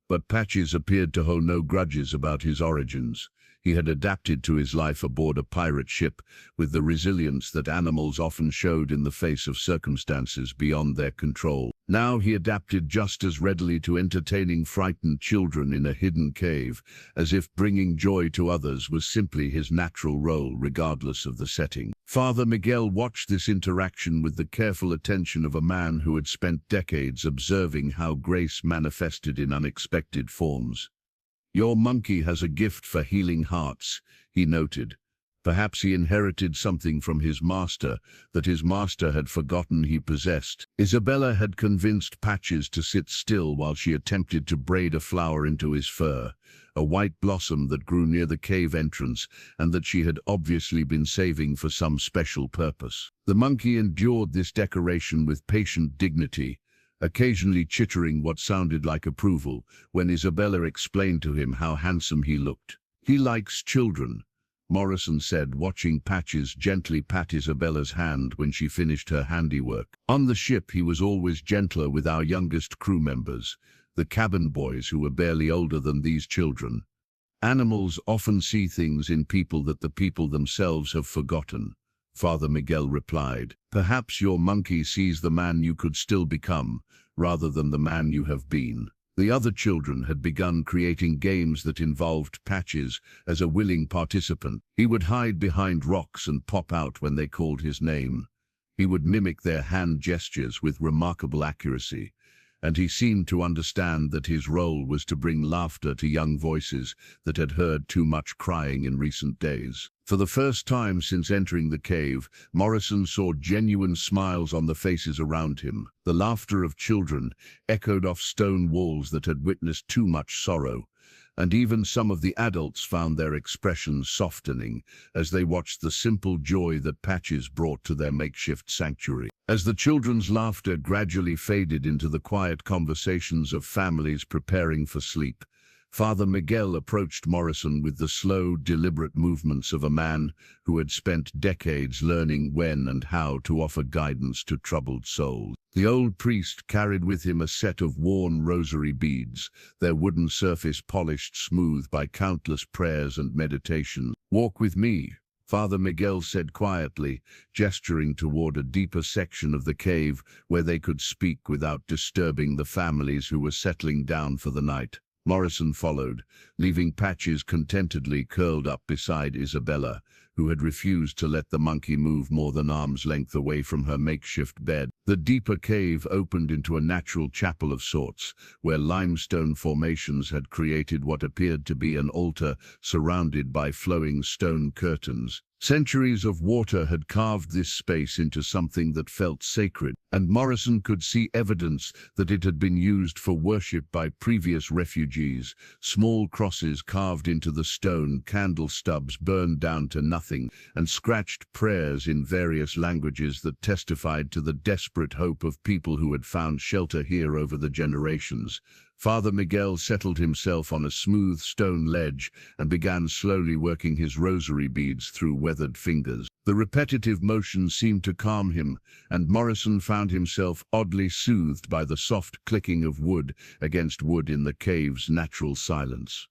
But Patches appeared to hold no grudges about his origins. He had adapted to his life aboard a pirate ship with the resilience that animals often showed in the face of circumstances beyond their control. Now he adapted just as readily to entertaining frightened children in a hidden cave, as if bringing joy to others was simply his natural role regardless of the setting. Father Miguel watched this interaction with the careful attention of a man who had spent decades observing how grace manifested in unexpected forms. "Your monkey has a gift for healing hearts," he noted. Perhaps he inherited something from his master that his master had forgotten he possessed. Isabella had convinced Patches to sit still while she attempted to braid a flower into his fur, a white blossom that grew near the cave entrance and that she had obviously been saving for some special purpose. The monkey endured this decoration with patient dignity, occasionally chittering what sounded like approval when Isabella explained to him how handsome he looked. "He likes children," Morrison said, watching Patches gently pat Isabella's hand when she finished her handiwork. "On the ship he was always gentler with our youngest crew members, the cabin boys who were barely older than these children. Animals often see things in people that the people themselves have forgotten," Father Miguel replied. "Perhaps your monkey sees the man you could still become, rather than the man you have been." The other children had begun creating games that involved Patches as a willing participant. He would hide behind rocks and pop out when they called his name. He would mimic their hand gestures with remarkable accuracy, and he seemed to understand that his role was to bring laughter to young voices that had heard too much crying in recent days. For the first time since entering the cave, Morrison saw genuine smiles on the faces around him. The laughter of children echoed off stone walls that had witnessed too much sorrow, and even some of the adults found their expressions softening as they watched the simple joy that Patches brought to their makeshift sanctuary. As the children's laughter gradually faded into the quiet conversations of families preparing for sleep, Father Miguel approached Morrison with the slow, deliberate movements of a man who had spent decades learning when and how to offer guidance to troubled souls. The old priest carried with him a set of worn rosary beads, their wooden surface polished smooth by countless prayers and meditations. "Walk with me," Father Miguel said quietly, gesturing toward a deeper section of the cave where they could speak without disturbing the families who were settling down for the night. Morrison followed, leaving Patches contentedly curled up beside Isabella, who had refused to let the monkey move more than arm's length away from her makeshift bed. The deeper cave opened into a natural chapel of sorts, where limestone formations had created what appeared to be an altar surrounded by flowing stone curtains. Centuries of water had carved this space into something that felt sacred, and Morrison could see evidence that it had been used for worship by previous refugees. Small crosses carved into the stone, candle stubs burned down to nothing, and scratched prayers in various languages that testified to the desperate hope of people who had found shelter here over the generations. Father Miguel settled himself on a smooth stone ledge and began slowly working his rosary beads through weathered fingers. The repetitive motion seemed to calm him, and Morrison found himself oddly soothed by the soft clicking of wood against wood in the cave's natural silence.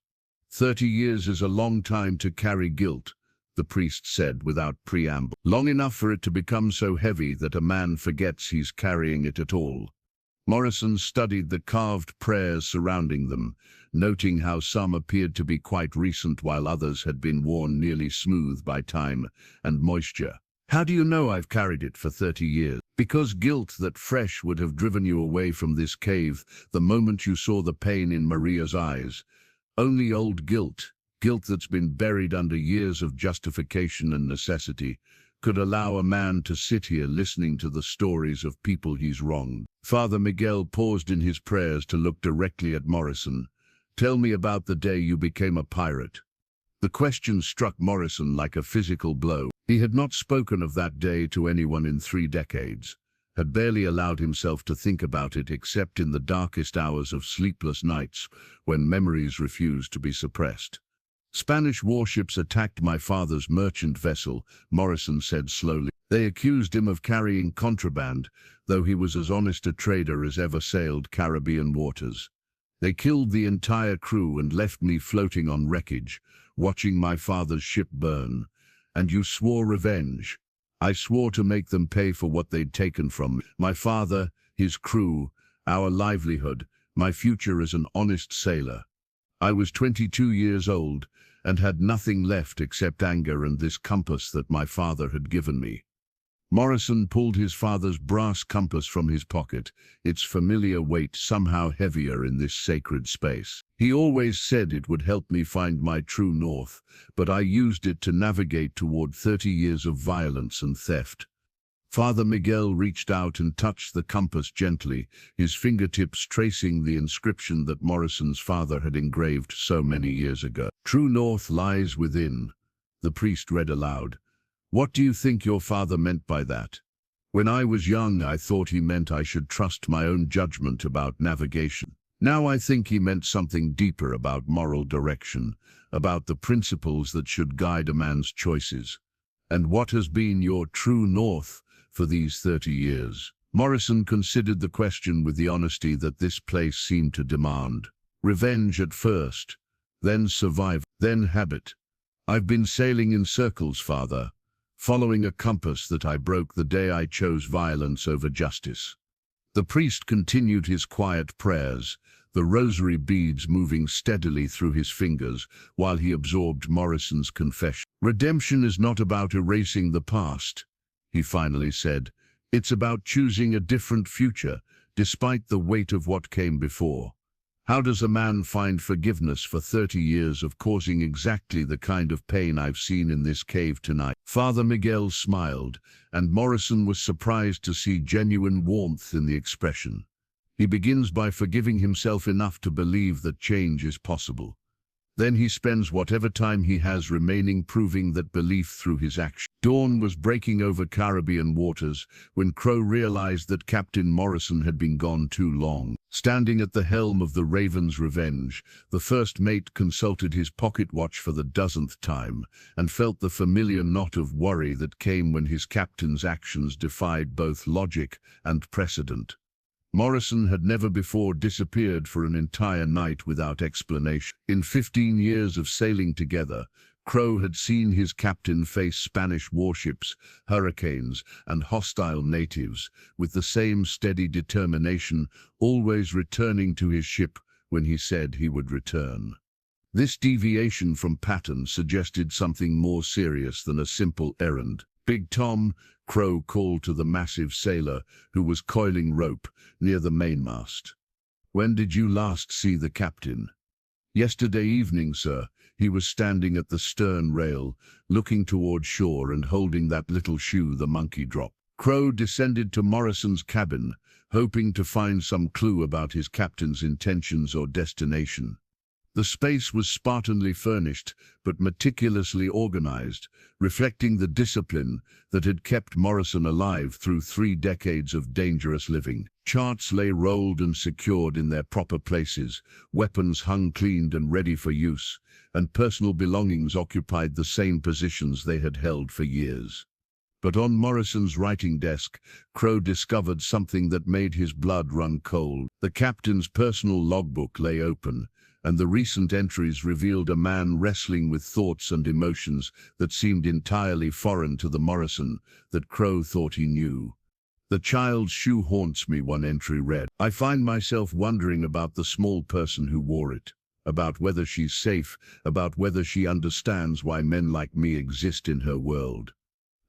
30 years is a long time to carry guilt," the priest said without preamble. "Long enough for it to become so heavy that a man forgets he's carrying it at all." Morrison studied the carved prayers surrounding them, noting how some appeared to be quite recent while others had been worn nearly smooth by time and moisture. "How do you know I've carried it for 30 years? Because guilt that fresh would have driven you away from this cave the moment you saw the pain in Maria's eyes. Only old guilt," Guilt that's been buried under years of justification and necessity could allow a man to sit here listening to the stories of people he's wronged. Father Miguel paused in his prayers to look directly at Morrison. Tell me about the day you became a pirate. The question struck Morrison like a physical blow. He had not spoken of that day to anyone in 3 decades, had barely allowed himself to think about it except in the darkest hours of sleepless nights when memories refused to be suppressed. Spanish warships attacked my father's merchant vessel, Morrison said slowly. They accused him of carrying contraband, though he was as honest a trader as ever sailed Caribbean waters. They killed the entire crew and left me floating on wreckage, watching my father's ship burn. And you swore revenge. I swore to make them pay for what they'd taken from me. My father, his crew, our livelihood, my future as an honest sailor. I was 22 years old and had nothing left except anger and this compass that my father had given me. Morrison pulled his father's brass compass from his pocket, its familiar weight somehow heavier in this sacred space. He always said it would help me find my true north, but I used it to navigate toward 30 years of violence and theft. Father Miguel reached out and touched the compass gently, his fingertips tracing the inscription that Morrison's father had engraved so many years ago. True north lies within, the priest read aloud. What do you think your father meant by that? When I was young, I thought he meant I should trust my own judgment about navigation. Now I think he meant something deeper about moral direction, about the principles that should guide a man's choices. And what has been your true north for these 30 years? Morrison considered the question with the honesty that this place seemed to demand. Revenge at first, then survival, then habit. I've been sailing in circles, Father, following a compass that I broke the day I chose violence over justice. The priest continued his quiet prayers, the rosary beads moving steadily through his fingers while he absorbed Morrison's confession. Redemption is not about erasing the past, he finally said. It's about choosing a different future, despite the weight of what came before. How does a man find forgiveness for 30 years of causing exactly the kind of pain I've seen in this cave tonight? Father Miguel smiled, and Morrison was surprised to see genuine warmth in the expression. He begins by forgiving himself enough to believe that change is possible. Then he spends whatever time he has remaining proving that belief through his action. Dawn was breaking over Caribbean waters when Crow realized that Captain Morrison had been gone too long. Standing at the helm of the Raven's Revenge, the first mate consulted his pocket watch for the dozenth time and felt the familiar knot of worry that came when his captain's actions defied both logic and precedent. Morrison had never before disappeared for an entire night without explanation. In 15 years of sailing together, Crow had seen his captain face Spanish warships, hurricanes, and hostile natives with the same steady determination, always returning to his ship when he said he would return. This deviation from pattern suggested something more serious than a simple errand. Big Tom, Crow called to the massive sailor who was coiling rope near the mainmast. When did you last see the captain? Yesterday evening, sir. He was standing at the stern rail, looking toward shore and holding that little shoe the monkey dropped. Crow descended to Morrison's cabin, hoping to find some clue about his captain's intentions or destination. The space was spartanly furnished, but meticulously organized, reflecting the discipline that had kept Morrison alive through 3 decades of dangerous living. Charts lay rolled and secured in their proper places, weapons hung cleaned and ready for use, and personal belongings occupied the same positions they had held for years. But on Morrison's writing desk, Crow discovered something that made his blood run cold. The captain's personal logbook lay open, and the recent entries revealed a man wrestling with thoughts and emotions that seemed entirely foreign to the Morrison that Crow thought he knew. The child's shoe haunts me, one entry read. I find myself wondering about the small person who wore it, about whether she's safe, about whether she understands why men like me exist in her world.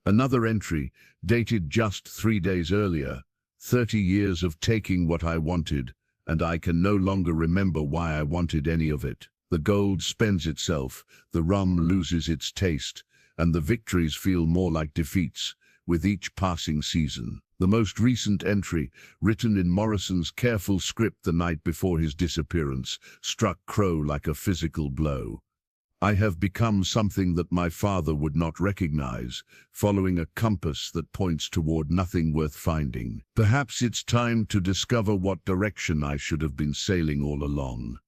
Another entry, dated just 3 days earlier, 30 years of taking what I wanted, and I can no longer remember why I wanted any of it. The gold spends itself, the rum loses its taste, and the victories feel more like defeats with each passing season. The most recent entry, written in Morrison's careful script the night before his disappearance, struck Crow like a physical blow. I have become something that my father would not recognize, following a compass that points toward nothing worth finding. Perhaps it's time to discover what direction I should have been sailing all along.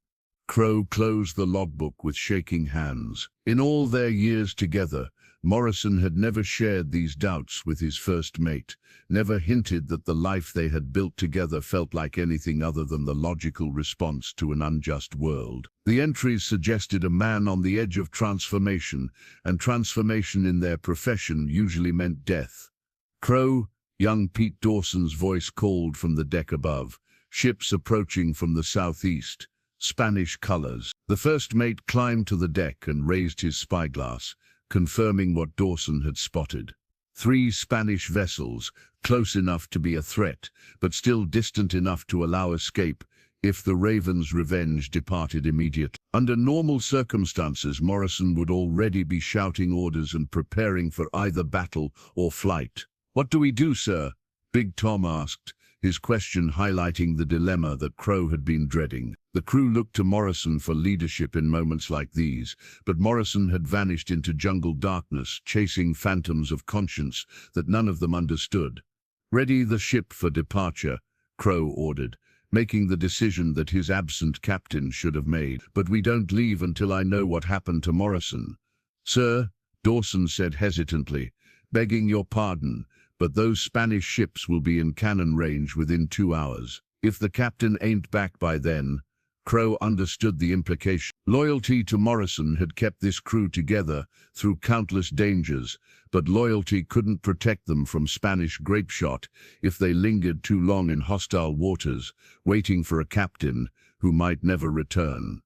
Crow closed the logbook with shaking hands. In all their years together, Morrison had never shared these doubts with his first mate, never hinted that the life they had built together felt like anything other than the logical response to an unjust world. The entries suggested a man on the edge of transformation, and transformation in their profession usually meant death. Crow, young Pete Dawson's voice called from the deck above, ships approaching from the southeast, Spanish colors. The first mate climbed to the deck and raised his spyglass, confirming what Dawson had spotted. 3 Spanish vessels, close enough to be a threat, but still distant enough to allow escape if the Raven's Revenge departed immediately. Under normal circumstances, Morrison would already be shouting orders and preparing for either battle or flight. "What do we do, sir?" Big Tom asked, his question highlighting the dilemma that Crow had been dreading. The crew looked to Morrison for leadership in moments like these, but Morrison had vanished into jungle darkness, chasing phantoms of conscience that none of them understood. "Ready the ship for departure," Crow ordered, making the decision that his absent captain should have made. "But we don't leave until I know what happened to Morrison." "Sir," Dawson said hesitantly, "begging your pardon, but those Spanish ships will be in cannon range within 2 hours. If the captain ain't back by then..." Crow understood the implication. Loyalty to Morrison had kept this crew together through countless dangers, but loyalty couldn't protect them from Spanish grapeshot if they lingered too long in hostile waters, waiting for a captain who might never return.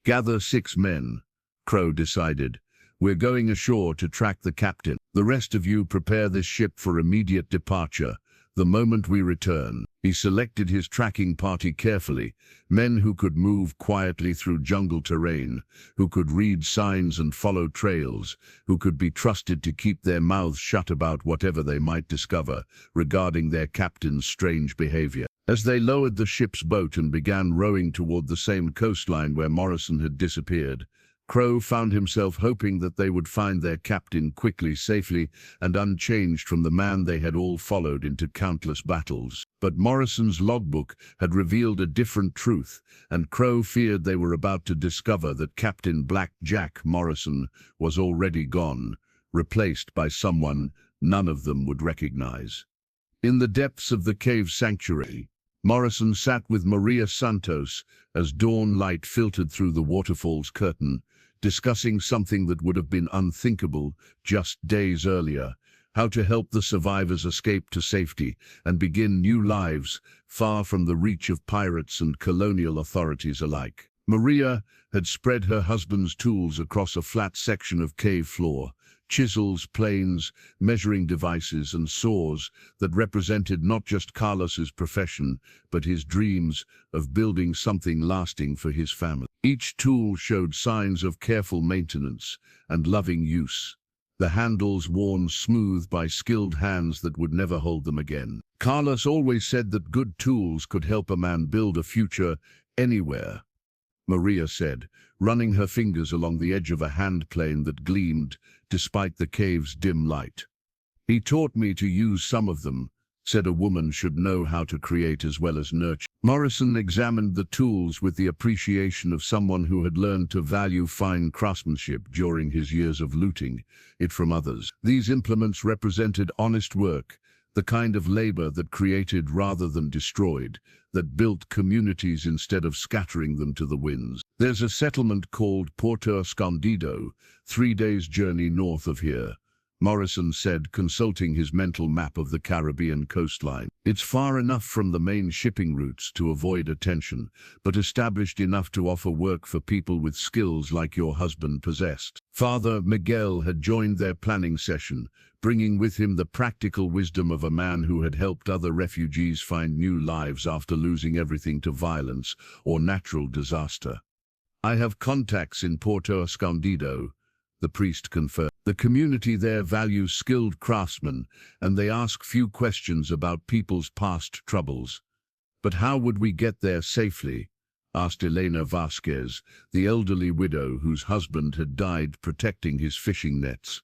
"Gather 6 men," Crow decided. "We're going ashore to track the captain. The rest of you prepare this ship for immediate departure the moment we return." He selected his tracking party carefully, men who could move quietly through jungle terrain, who could read signs and follow trails, who could be trusted to keep their mouths shut about whatever they might discover regarding their captain's strange behavior. As they lowered the ship's boat and began rowing toward the same coastline where Morrison had disappeared, Crow found himself hoping that they would find their captain quickly, safely, and unchanged from the man they had all followed into countless battles. But Morrison's logbook had revealed a different truth, and Crow feared they were about to discover that Captain Black Jack Morrison was already gone, replaced by someone none of them would recognize. In the depths of the cave sanctuary, Morrison sat with Maria Santos as dawn light filtered through the waterfall's curtain, discussing something that would have been unthinkable just days earlier: how to help the survivors escape to safety and begin new lives far from the reach of pirates and colonial authorities alike. Maria had spread her husband's tools across a flat section of cave floor: chisels, planes, measuring devices, and saws that represented not just Carlos's profession, but his dreams of building something lasting for his family. Each tool showed signs of careful maintenance and loving use, the handles worn smooth by skilled hands that would never hold them again. Carlos always said that good tools could help a man build a future anywhere, Maria said, running her fingers along the edge of a hand plane that gleamed despite the cave's dim light. "He taught me to use some of them," said a woman should know how to create as well as nurture. Morrison examined the tools with the appreciation of someone who had learned to value fine craftsmanship during his years of looting it from others. These implements represented honest work, the kind of labor that created rather than destroyed, that built communities instead of scattering them to the winds. "There's a settlement called Puerto Escondido, 3 days' journey north of here," Morrison said, consulting his mental map of the Caribbean coastline. "It's far enough from the main shipping routes to avoid attention, but established enough to offer work for people with skills like your husband possessed." Father Miguel had joined their planning session, bringing with him the practical wisdom of a man who had helped other refugees find new lives after losing everything to violence or natural disaster. I have contacts in Porto Escondido, the priest confirmed. The community there values skilled craftsmen, and they ask few questions about people's past troubles. But how would we get there safely? Asked Elena Vasquez, the elderly widow whose husband had died protecting his fishing nets.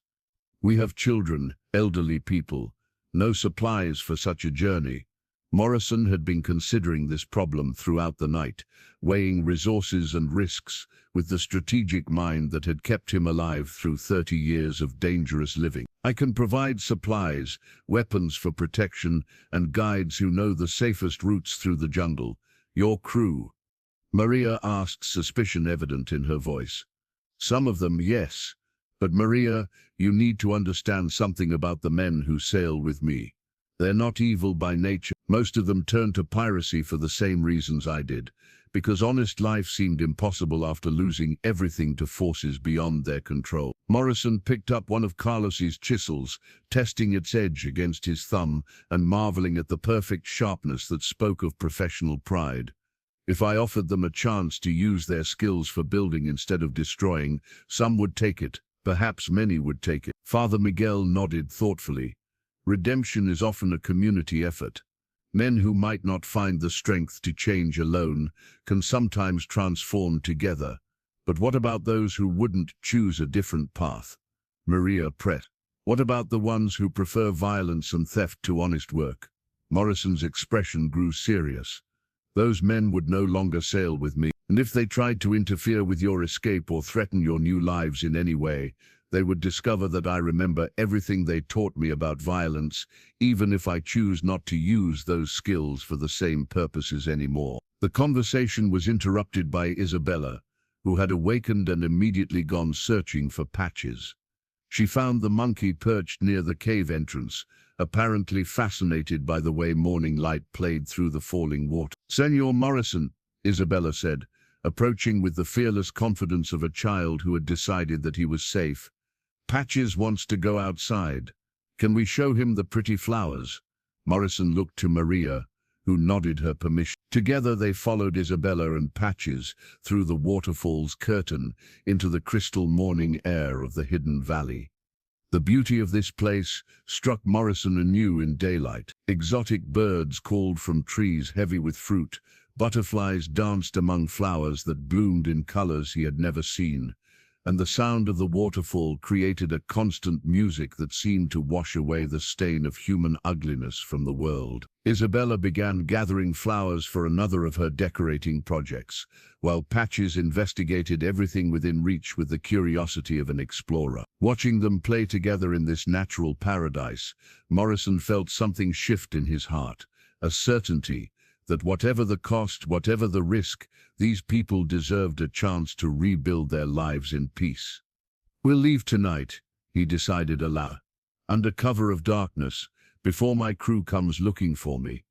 We have children, elderly people, no supplies for such a journey. Morrison had been considering this problem throughout the night, weighing resources and risks with the strategic mind that had kept him alive through 30 years of dangerous living. I can provide supplies, weapons for protection, and guides who know the safest routes through the jungle. Your crew? Maria asked, suspicion evident in her voice. Some of them, yes. But Maria, you need to understand something about the men who sail with me. They're not evil by nature. Most of them turned to piracy for the same reasons I did, because honest life seemed impossible after losing everything to forces beyond their control. Morrison picked up one of Carlos's chisels, testing its edge against his thumb and marveling at the perfect sharpness that spoke of professional pride. If I offered them a chance to use their skills for building instead of destroying, some would take it. Perhaps many would take it. Father Miguel nodded thoughtfully. Redemption is often a community effort. Men who might not find the strength to change alone can sometimes transform together. But what about those who wouldn't choose a different path? Maria pressed. What about the ones who prefer violence and theft to honest work? Morrison's expression grew serious. Those men would no longer sail with me, and if they tried to interfere with your escape or threaten your new lives in any way, they would discover that I remember everything they taught me about violence, even if I choose not to use those skills for the same purposes anymore. The conversation was interrupted by Isabella, who had awakened and immediately gone searching for Patches. She found the monkey perched near the cave entrance, apparently fascinated by the way morning light played through the falling water. Senor Morrison, Isabella said, approaching with the fearless confidence of a child who had decided that he was safe. Patches wants to go outside. Can we show him the pretty flowers? Morrison looked to Maria, who nodded her permission. Together they followed Isabella and Patches through the waterfall's curtain into the crystal morning air of the hidden valley. The beauty of this place struck Morrison anew in daylight. Exotic birds called from trees heavy with fruit. Butterflies danced among flowers that bloomed in colors he had never seen, and the sound of the waterfall created a constant music that seemed to wash away the stain of human ugliness from the world. Isabella began gathering flowers for another of her decorating projects, while Patches investigated everything within reach with the curiosity of an explorer. Watching them play together in this natural paradise, Morrison felt something shift in his heart, a certainty that whatever the cost, whatever the risk, these people deserved a chance to rebuild their lives in peace. We'll leave tonight, he decided aloud, under cover of darkness, before my crew comes looking for me.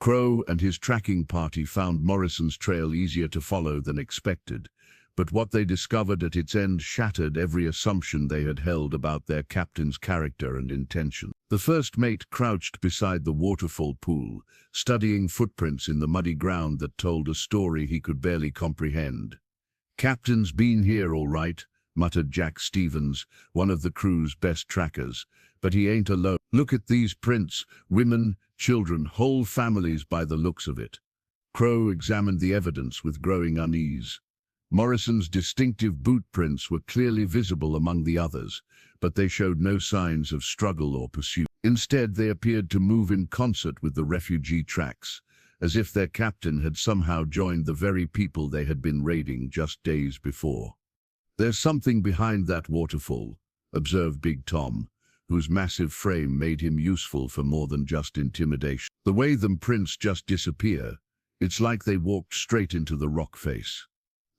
Crow and his tracking party found Morrison's trail easier to follow than expected, but what they discovered at its end shattered every assumption they had held about their captain's character and intention. The first mate crouched beside the waterfall pool, studying footprints in the muddy ground that told a story he could barely comprehend. "Captain's been here all right," muttered Jack Stevens, one of the crew's best trackers, "but he ain't alone. Look at these prints, women, children, whole families by the looks of it." Crow examined the evidence with growing unease. Morrison's distinctive boot prints were clearly visible among the others, but they showed no signs of struggle or pursuit. Instead, they appeared to move in concert with the refugee tracks, as if their captain had somehow joined the very people they had been raiding just days before. "There's something behind that waterfall," observed Big Tom, whose massive frame made him useful for more than just intimidation. "The way them prints just disappear, it's like they walked straight into the rock face."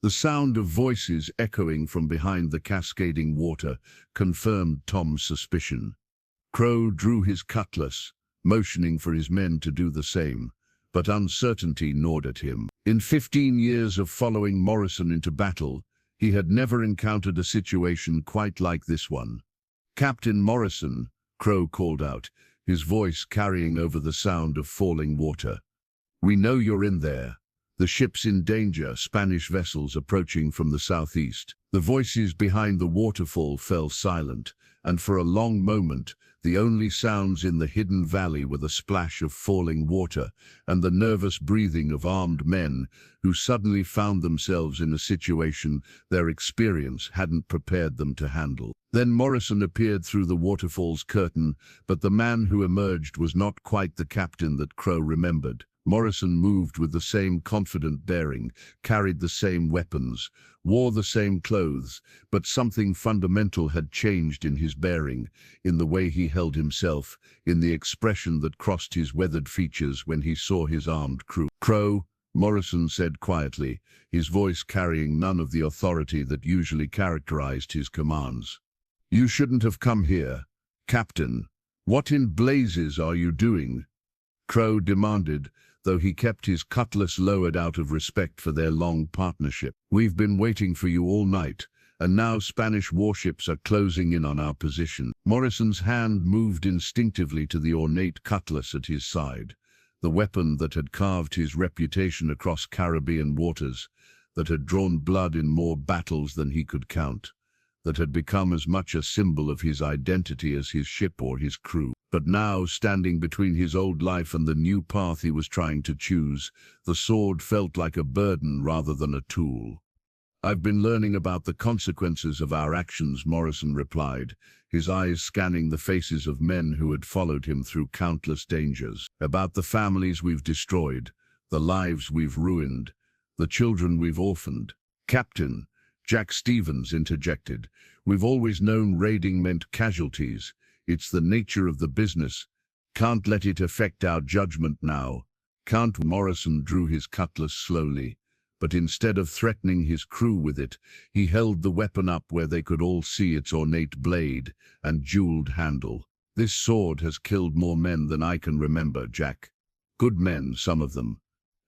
The sound of voices echoing from behind the cascading water confirmed Tom's suspicion. Crow drew his cutlass, motioning for his men to do the same, but uncertainty gnawed at him. In 15 years of following Morrison into battle, he had never encountered a situation quite like this one. "Captain Morrison," Crow called out, his voice carrying over the sound of falling water. "We know you're in there. The ships in danger, Spanish vessels approaching from the southeast. The voices behind the waterfall fell silent, and for a long moment, the only sounds in the hidden valley were the splash of falling water and the nervous breathing of armed men who suddenly found themselves in a situation their experience hadn't prepared them to handle. Then Morrison appeared through the waterfall's curtain, but the man who emerged was not quite the captain that Crow remembered. Morrison moved with the same confident bearing, carried the same weapons, wore the same clothes, but something fundamental had changed in his bearing, in the way he held himself, in the expression that crossed his weathered features when he saw his armed crew. "Crow," Morrison said quietly, his voice carrying none of the authority that usually characterized his commands. "You shouldn't have come here. Captain, what in blazes are you doing?" Crow demanded, though he kept his cutlass lowered out of respect for their long partnership. "We've been waiting for you all night, and now Spanish warships are closing in on our position." Morrison's hand moved instinctively to the ornate cutlass at his side, the weapon that had carved his reputation across Caribbean waters, that had drawn blood in more battles than he could count, that had become as much a symbol of his identity as his ship or his crew. But now, standing between his old life and the new path he was trying to choose, the sword felt like a burden rather than a tool. "I've been learning about the consequences of our actions," Morrison replied, his eyes scanning the faces of men who had followed him through countless dangers. "About the families we've destroyed, the lives we've ruined, the children we've orphaned." "Captain," Jack Stevens interjected, "we've always known raiding meant casualties. It's the nature of the business. Can't let it affect our judgment now. Can't." Morrison drew his cutlass slowly, but instead of threatening his crew with it, he held the weapon up where they could all see its ornate blade and jeweled handle. "This sword has killed more men than I can remember, Jack. Good men, some of them.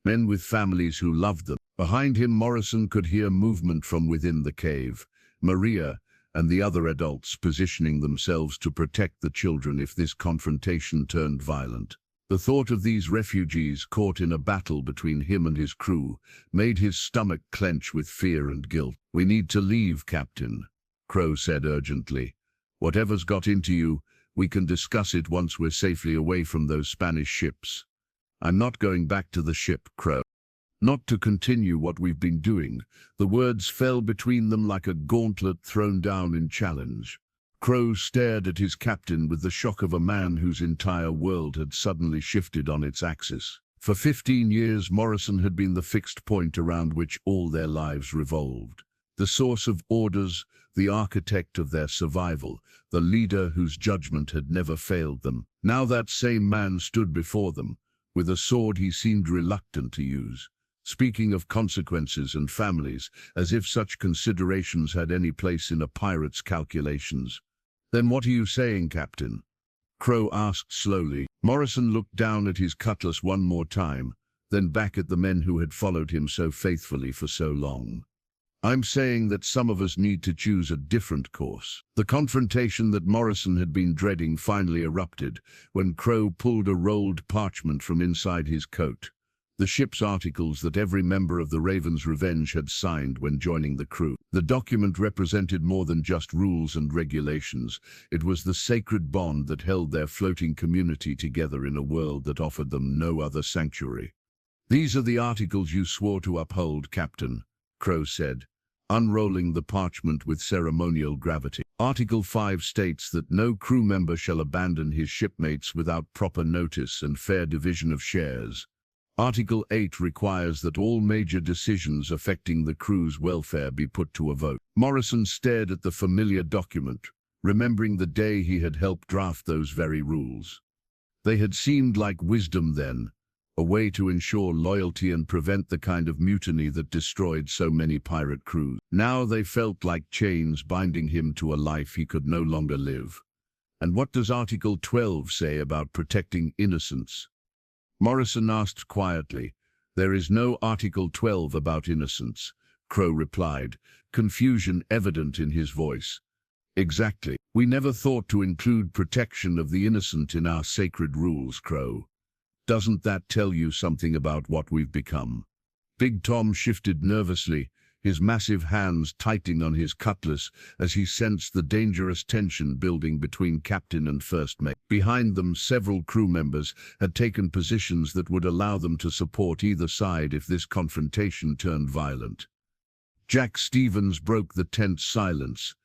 Men with families who loved them." Behind him, Morrison could hear movement from within the cave. Maria and the other adults positioning themselves to protect the children if this confrontation turned violent. The thought of these refugees caught in a battle between him and his crew made his stomach clench with fear and guilt. "We need to leave, Captain," Crow said urgently. "Whatever's got into you, we can discuss it once we're safely away from those Spanish ships." "I'm not going back to the ship, Crow. Not to continue what we've been doing." The words fell between them like a gauntlet thrown down in challenge. Crow stared at his captain with the shock of a man whose entire world had suddenly shifted on its axis. For 15 years, Morrison had been the fixed point around which all their lives revolved. The source of orders, the architect of their survival, the leader whose judgment had never failed them. Now that same man stood before them, with a sword he seemed reluctant to use, speaking of consequences and families, as if such considerations had any place in a pirate's calculations. "Then what are you saying, Captain?" Crow asked slowly. Morrison looked down at his cutlass one more time, then back at the men who had followed him so faithfully for so long. "I'm saying that some of us need to choose a different course." The confrontation that Morrison had been dreading finally erupted when Crow pulled a rolled parchment from inside his coat. The ship's articles that every member of the Raven's Revenge had signed when joining the crew. The document represented more than just rules and regulations. It was the sacred bond that held their floating community together in a world that offered them no other sanctuary. "These are the articles you swore to uphold, Captain," Crow said, unrolling the parchment with ceremonial gravity. "Article 5 states that no crew member shall abandon his shipmates without proper notice and fair division of shares. Article 8 requires that all major decisions affecting the crew's welfare be put to a vote." Morrison stared at the familiar document, remembering the day he had helped draft those very rules. They had seemed like wisdom then, a way to ensure loyalty and prevent the kind of mutiny that destroyed so many pirate crews. Now they felt like chains binding him to a life he could no longer live. "And what does Article 12 say about protecting innocence?" Morrison asked quietly. "There is no Article 12 about innocence," Crow replied, confusion evident in his voice. "Exactly. We never thought to include protection of the innocent in our sacred rules, Crow. Doesn't that tell you something about what we've become? Big Tom shifted nervously, his massive hands tightening on his cutlass as he sensed the dangerous tension building between captain and first mate. Behind them, several crew members had taken positions that would allow them to support either side if this confrontation turned violent. Jack Stevens broke the tense silence.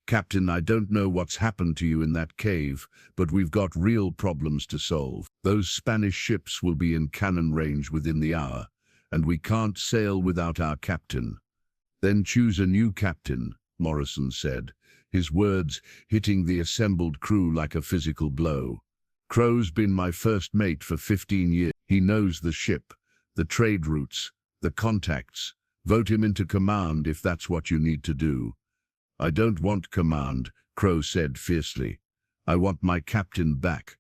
"Captain, I don't know what's happened to you in that cave, but we've got real problems to solve. Those Spanish ships will be in cannon range within the hour, and we can't sail without our captain." "Then choose a new captain," Morrison said, his words hitting the assembled crew like a physical blow. "Crow's been my first mate for 15 years. He knows the ship, the trade routes, the contacts. Vote him into command if that's what you need to do." "I don't want command," Crow said fiercely. "I want my captain back.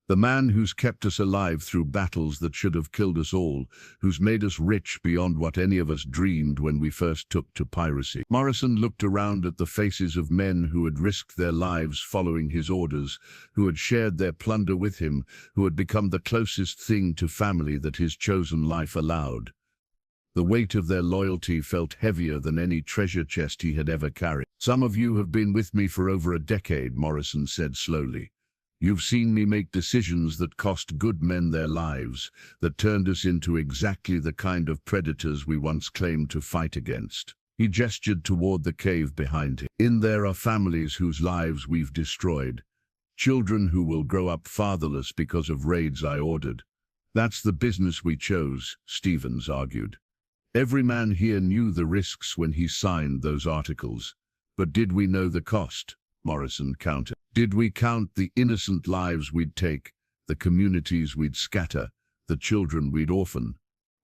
The man who's kept us alive through battles that should have killed us all, who's made us rich beyond what any of us dreamed when we first took to piracy." Morrison looked around at the faces of men who had risked their lives following his orders, who had shared their plunder with him, who had become the closest thing to family that his chosen life allowed. The weight of their loyalty felt heavier than any treasure chest he had ever carried. "Some of you have been with me for over a decade," Morrison said slowly. "You've seen me make decisions that cost good men their lives, that turned us into exactly the kind of predators we once claimed to fight against." He gestured toward the cave behind him. "In there are families whose lives we've destroyed, children who will grow up fatherless because of raids I ordered. That's the business we chose," Stevens argued. "Every man here knew the risks when he signed those articles. But did we know the cost?" Morrison countered. "Did we count the innocent lives we'd take, the communities we'd scatter, the children we'd orphan?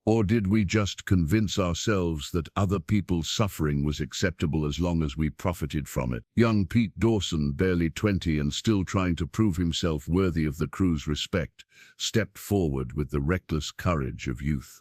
Or did we just convince ourselves that other people's suffering was acceptable as long as we profited from it?" Young Pete Dawson, barely 20 and still trying to prove himself worthy of the crew's respect, stepped forward with the reckless courage of youth.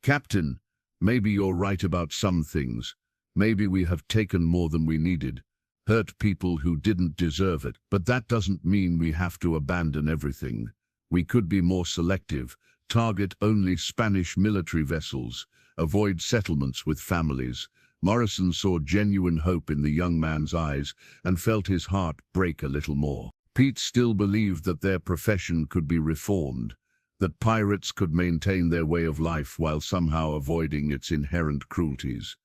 "Captain, maybe you're right about some things. Maybe we have taken more than we needed, hurt people who didn't deserve it. But that doesn't mean we have to abandon everything. We could be more selective, target only Spanish military vessels, avoid settlements with families." Morrison saw genuine hope in the young man's eyes and felt his heart break a little more. Pete still believed that their profession could be reformed, that pirates could maintain their way of life while somehow avoiding its inherent cruelties.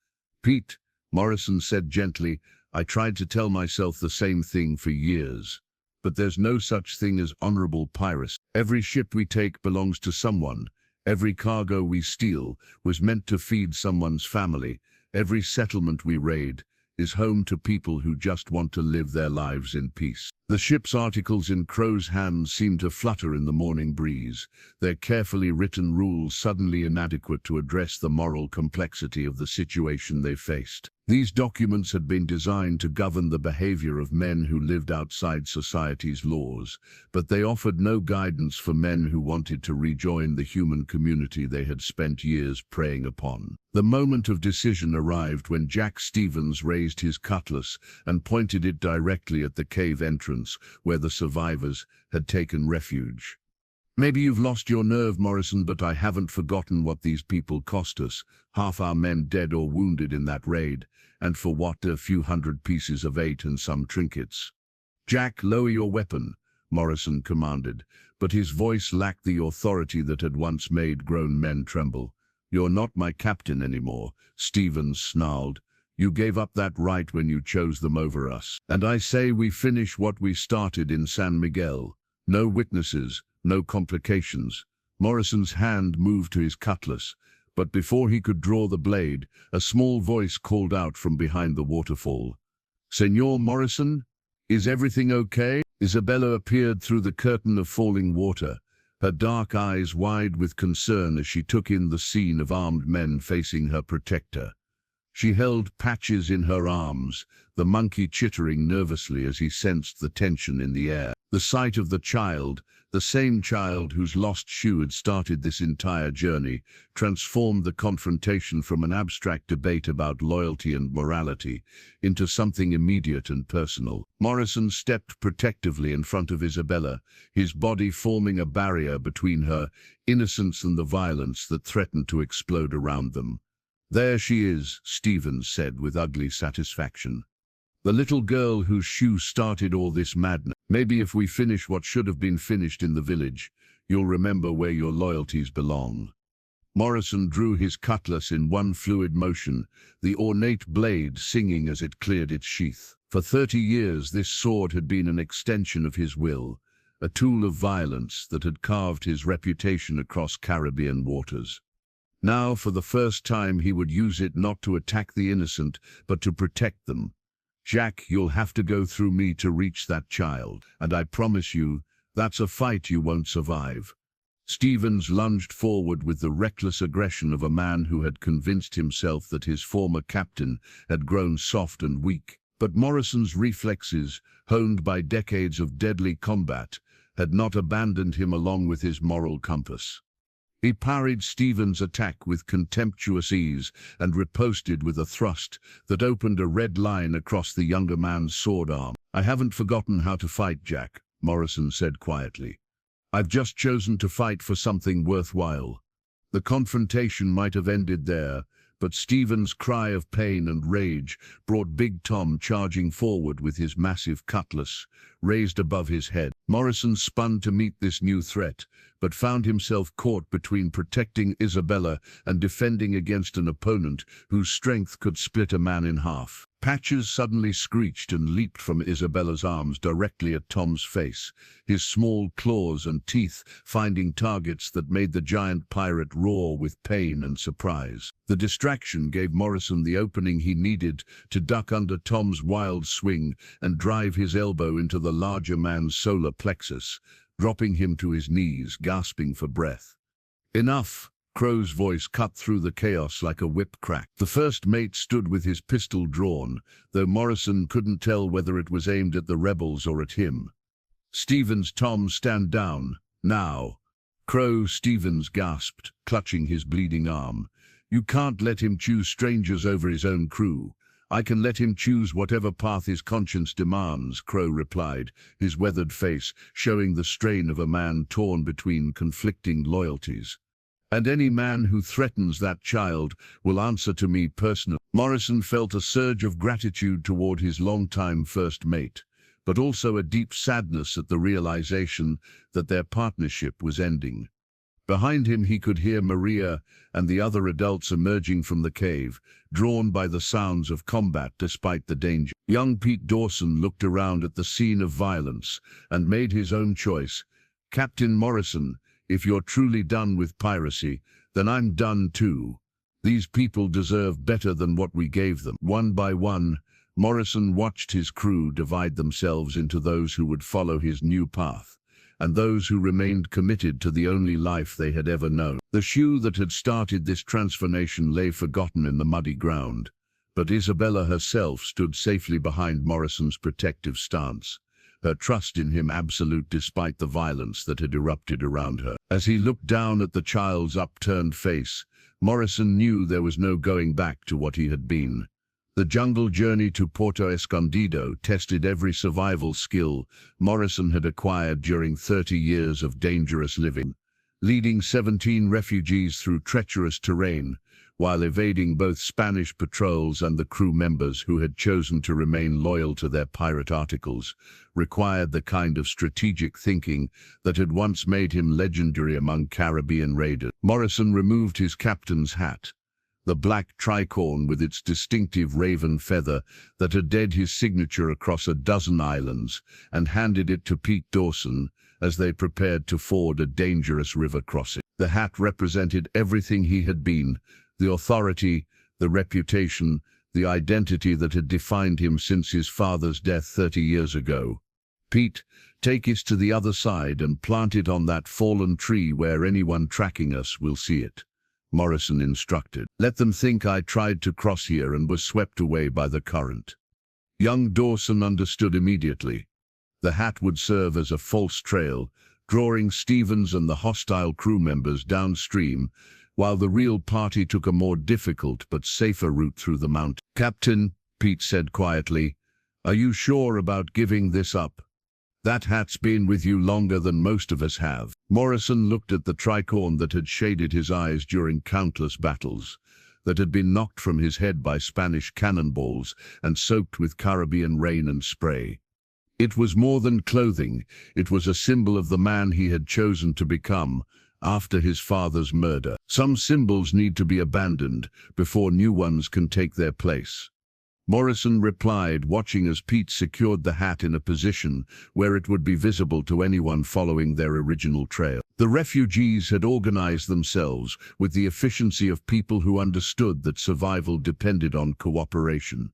"Pete," Morrison said gently, "I tried to tell myself the same thing for years. But there's no such thing as honorable piracy. Every ship we take belongs to someone. Every cargo we steal was meant to feed someone's family. Every settlement we raid is home to people who just want to live their lives in peace." The ship's articles in Crow's hands seemed to flutter in the morning breeze, their carefully written rules suddenly inadequate to address the moral complexity of the situation they faced. These documents had been designed to govern the behavior of men who lived outside society's laws, but they offered no guidance for men who wanted to rejoin the human community they had spent years preying upon. The moment of decision arrived when Jack Stevens raised his cutlass and pointed it directly at the cave entrance where the survivors had taken refuge. "Maybe you've lost your nerve, Morrison, but I haven't forgotten what these people cost us. Half our men dead or wounded in that raid, and for what, a few hundred pieces of eight and some trinkets." "Jack, lower your weapon," Morrison commanded, but his voice lacked the authority that had once made grown men tremble. "You're not my captain anymore," Stevens snarled. "You gave up that right when you chose them over us. And I say we finish what we started in San Miguel. No witnesses, no complications." Morrison's hand moved to his cutlass, but before he could draw the blade, a small voice called out from behind the waterfall. "Senor Morrison, is everything okay?" Isabella appeared through the curtain of falling water, her dark eyes wide with concern as she took in the scene of armed men facing her protector. She held Patches in her arms, the monkey chittering nervously as he sensed the tension in the air. The sight of the child, the same child whose lost shoe had started this entire journey, transformed the confrontation from an abstract debate about loyalty and morality into something immediate and personal. Morrison stepped protectively in front of Isabella, his body forming a barrier between her innocence and the violence that threatened to explode around them. "There she is," Stevens said with ugly satisfaction. "The little girl whose shoe started all this madness. Maybe if we finish what should have been finished in the village, you'll remember where your loyalties belong." Morrison drew his cutlass in one fluid motion, the ornate blade singing as it cleared its sheath. For 30 years this sword had been an extension of his will, a tool of violence that had carved his reputation across Caribbean waters. Now, for the first time, he would use it not to attack the innocent, but to protect them. "Jack, you'll have to go through me to reach that child, and I promise you, that's a fight you won't survive." Stevens lunged forward with the reckless aggression of a man who had convinced himself that his former captain had grown soft and weak. But Morrison's reflexes, honed by decades of deadly combat, had not abandoned him along with his moral compass. He parried Stevens' attack with contemptuous ease and riposted with a thrust that opened a red line across the younger man's sword arm. "I haven't forgotten how to fight, Jack," Morrison said quietly. "I've just chosen to fight for something worthwhile." The confrontation might have ended there, but Stevens' cry of pain and rage brought Big Tom charging forward with his massive cutlass raised above his head. Morrison spun to meet this new threat, but found himself caught between protecting Isabella and defending against an opponent whose strength could split a man in half. Patches suddenly screeched and leaped from Isabella's arms directly at Tom's face, his small claws and teeth finding targets that made the giant pirate roar with pain and surprise. The distraction gave Morrison the opening he needed to duck under Tom's wild swing and drive his elbow into the larger man's solar plexus, dropping him to his knees, gasping for breath. "Enough!" Crow's voice cut through the chaos like a whip crack. The first mate stood with his pistol drawn, though Morrison couldn't tell whether it was aimed at the rebels or at him. "Stevens, Tom, stand down. Now." "Crow," Stevens gasped, clutching his bleeding arm. "You can't let him choose strangers over his own crew." "I can let him choose whatever path his conscience demands," Crow replied, his weathered face showing the strain of a man torn between conflicting loyalties. "And any man who threatens that child will answer to me personally." Morrison felt a surge of gratitude toward his longtime first mate, but also a deep sadness at the realization that their partnership was ending. Behind him he could hear Maria and the other adults emerging from the cave, drawn by the sounds of combat despite the danger. Young Pete Dawson looked around at the scene of violence and made his own choice. "Captain Morrison, if you're truly done with piracy, then I'm done too. These people deserve better than what we gave them." One by one, Morrison watched his crew divide themselves into those who would follow his new path, and those who remained committed to the only life they had ever known. The shoe that had started this transformation lay forgotten in the muddy ground, but Isabella herself stood safely behind Morrison's protective stance, her trust in him absolute despite the violence that had erupted around her. As he looked down at the child's upturned face, Morrison knew there was no going back to what he had been. The jungle journey to Puerto Escondido tested every survival skill Morrison had acquired during 30 years of dangerous living, leading 17 refugees through treacherous terrain, while evading both Spanish patrols and the crew members who had chosen to remain loyal to their pirate articles, required the kind of strategic thinking that had once made him legendary among Caribbean raiders. Morrison removed his captain's hat, the black tricorn with its distinctive raven feather that had dared his signature across a dozen islands, and handed it to Pete Dawson as they prepared to ford a dangerous river crossing. The hat represented everything he had been, the authority, the reputation, the identity that had defined him since his father's death 30 years ago. "Pete, take us to the other side and plant it on that fallen tree where anyone tracking us will see it." Morrison instructed. Let them think I tried to cross here and was swept away by the current. Young Dawson understood immediately. The hat would serve as a false trail, drawing Stevens and the hostile crew members downstream, while the real party took a more difficult but safer route through the mountain. Captain, Pete said quietly, are you sure about giving this up? That hat's been with you longer than most of us have. Morrison looked at the tricorn that had shaded his eyes during countless battles, that had been knocked from his head by Spanish cannonballs and soaked with Caribbean rain and spray. It was more than clothing, it was a symbol of the man he had chosen to become after his father's murder. Some symbols need to be abandoned before new ones can take their place. Morrison replied, watching as Pete secured the hat in a position where it would be visible to anyone following their original trail. The refugees had organized themselves with the efficiency of people who understood that survival depended on cooperation.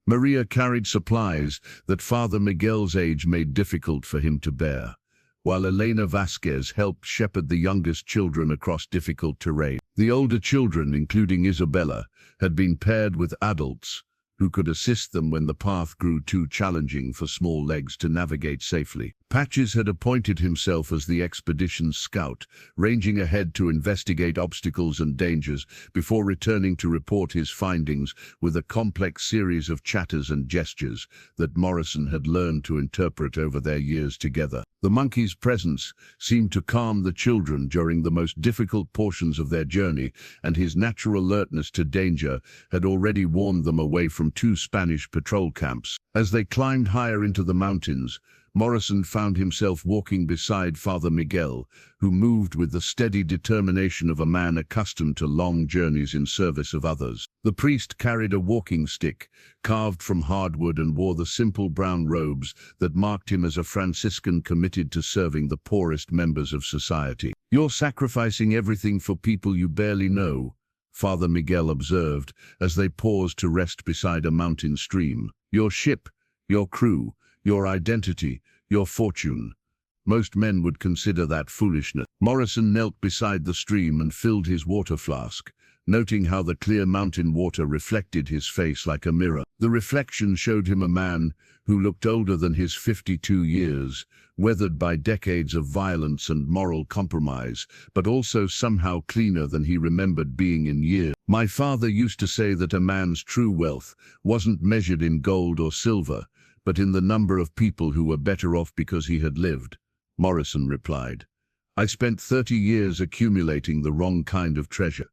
Maria carried supplies that Father Miguel's age made difficult for him to bear, while Elena Vasquez helped shepherd the youngest children across difficult terrain. The older children, including Isabella, had been paired with adults who could assist them when the path grew too challenging for small legs to navigate safely. Patches had appointed himself as the expedition's scout, ranging ahead to investigate obstacles and dangers before returning to report his findings with a complex series of chatters and gestures that Morrison had learned to interpret over their years together. The monkey's presence seemed to calm the children during the most difficult portions of their journey, and his natural alertness to danger had already warned them away from 2 Spanish patrol camps. As they climbed higher into the mountains, Morrison found himself walking beside Father Miguel, who moved with the steady determination of a man accustomed to long journeys in service of others. The priest carried a walking stick, carved from hardwood, and wore the simple brown robes that marked him as a Franciscan committed to serving the poorest members of society. You're sacrificing everything for people you barely know, Father Miguel observed as they paused to rest beside a mountain stream. Your ship, your crew, your identity, your fortune. Most men would consider that foolishness. Morrison knelt beside the stream and filled his water flask, noting how the clear mountain water reflected his face like a mirror. The reflection showed him a man who looked older than his 52 years, weathered by decades of violence and moral compromise, but also somehow cleaner than he remembered being in years. My father used to say that a man's true wealth wasn't measured in gold or silver, but in the number of people who were better off because he had lived, Morrison replied. I spent 30 years accumulating the wrong kind of treasure.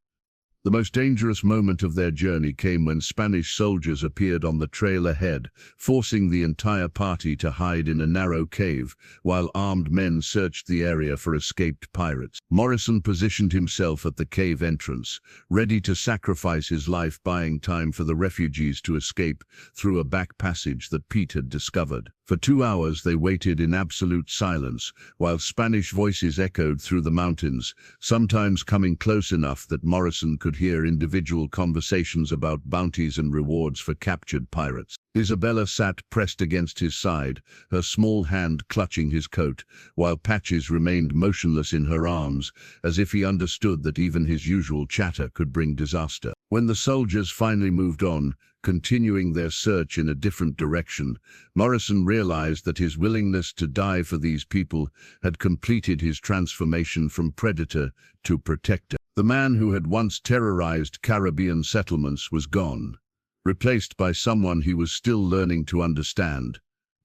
The most dangerous moment of their journey came when Spanish soldiers appeared on the trail ahead, forcing the entire party to hide in a narrow cave, while armed men searched the area for escaped pirates. Morrison positioned himself at the cave entrance, ready to sacrifice his life buying time for the refugees to escape through a back passage that Pete had discovered. For 2 hours they waited in absolute silence, while Spanish voices echoed through the mountains, sometimes coming close enough that Morrison could hear individual conversations about bounties and rewards for captured pirates. Isabella sat pressed against his side, her small hand clutching his coat, while Patches remained motionless in her arms, as if he understood that even his usual chatter could bring disaster. When the soldiers finally moved on, continuing their search in a different direction, Morrison realized that his willingness to die for these people had completed his transformation from predator to protector. The man who had once terrorized Caribbean settlements was gone, replaced by someone he was still learning to understand.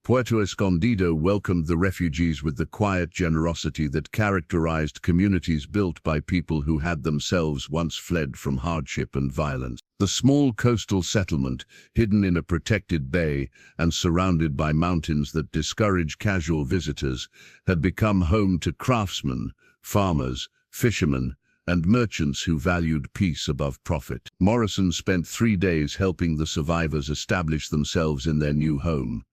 Puerto Escondido welcomed the refugees with the quiet generosity that characterized communities built by people who had themselves once fled from hardship and violence. The small coastal settlement, hidden in a protected bay and surrounded by mountains that discourage casual visitors, had become home to craftsmen, farmers, fishermen, and merchants who valued peace above profit. Morrison spent 3 days helping the survivors establish themselves in their new home,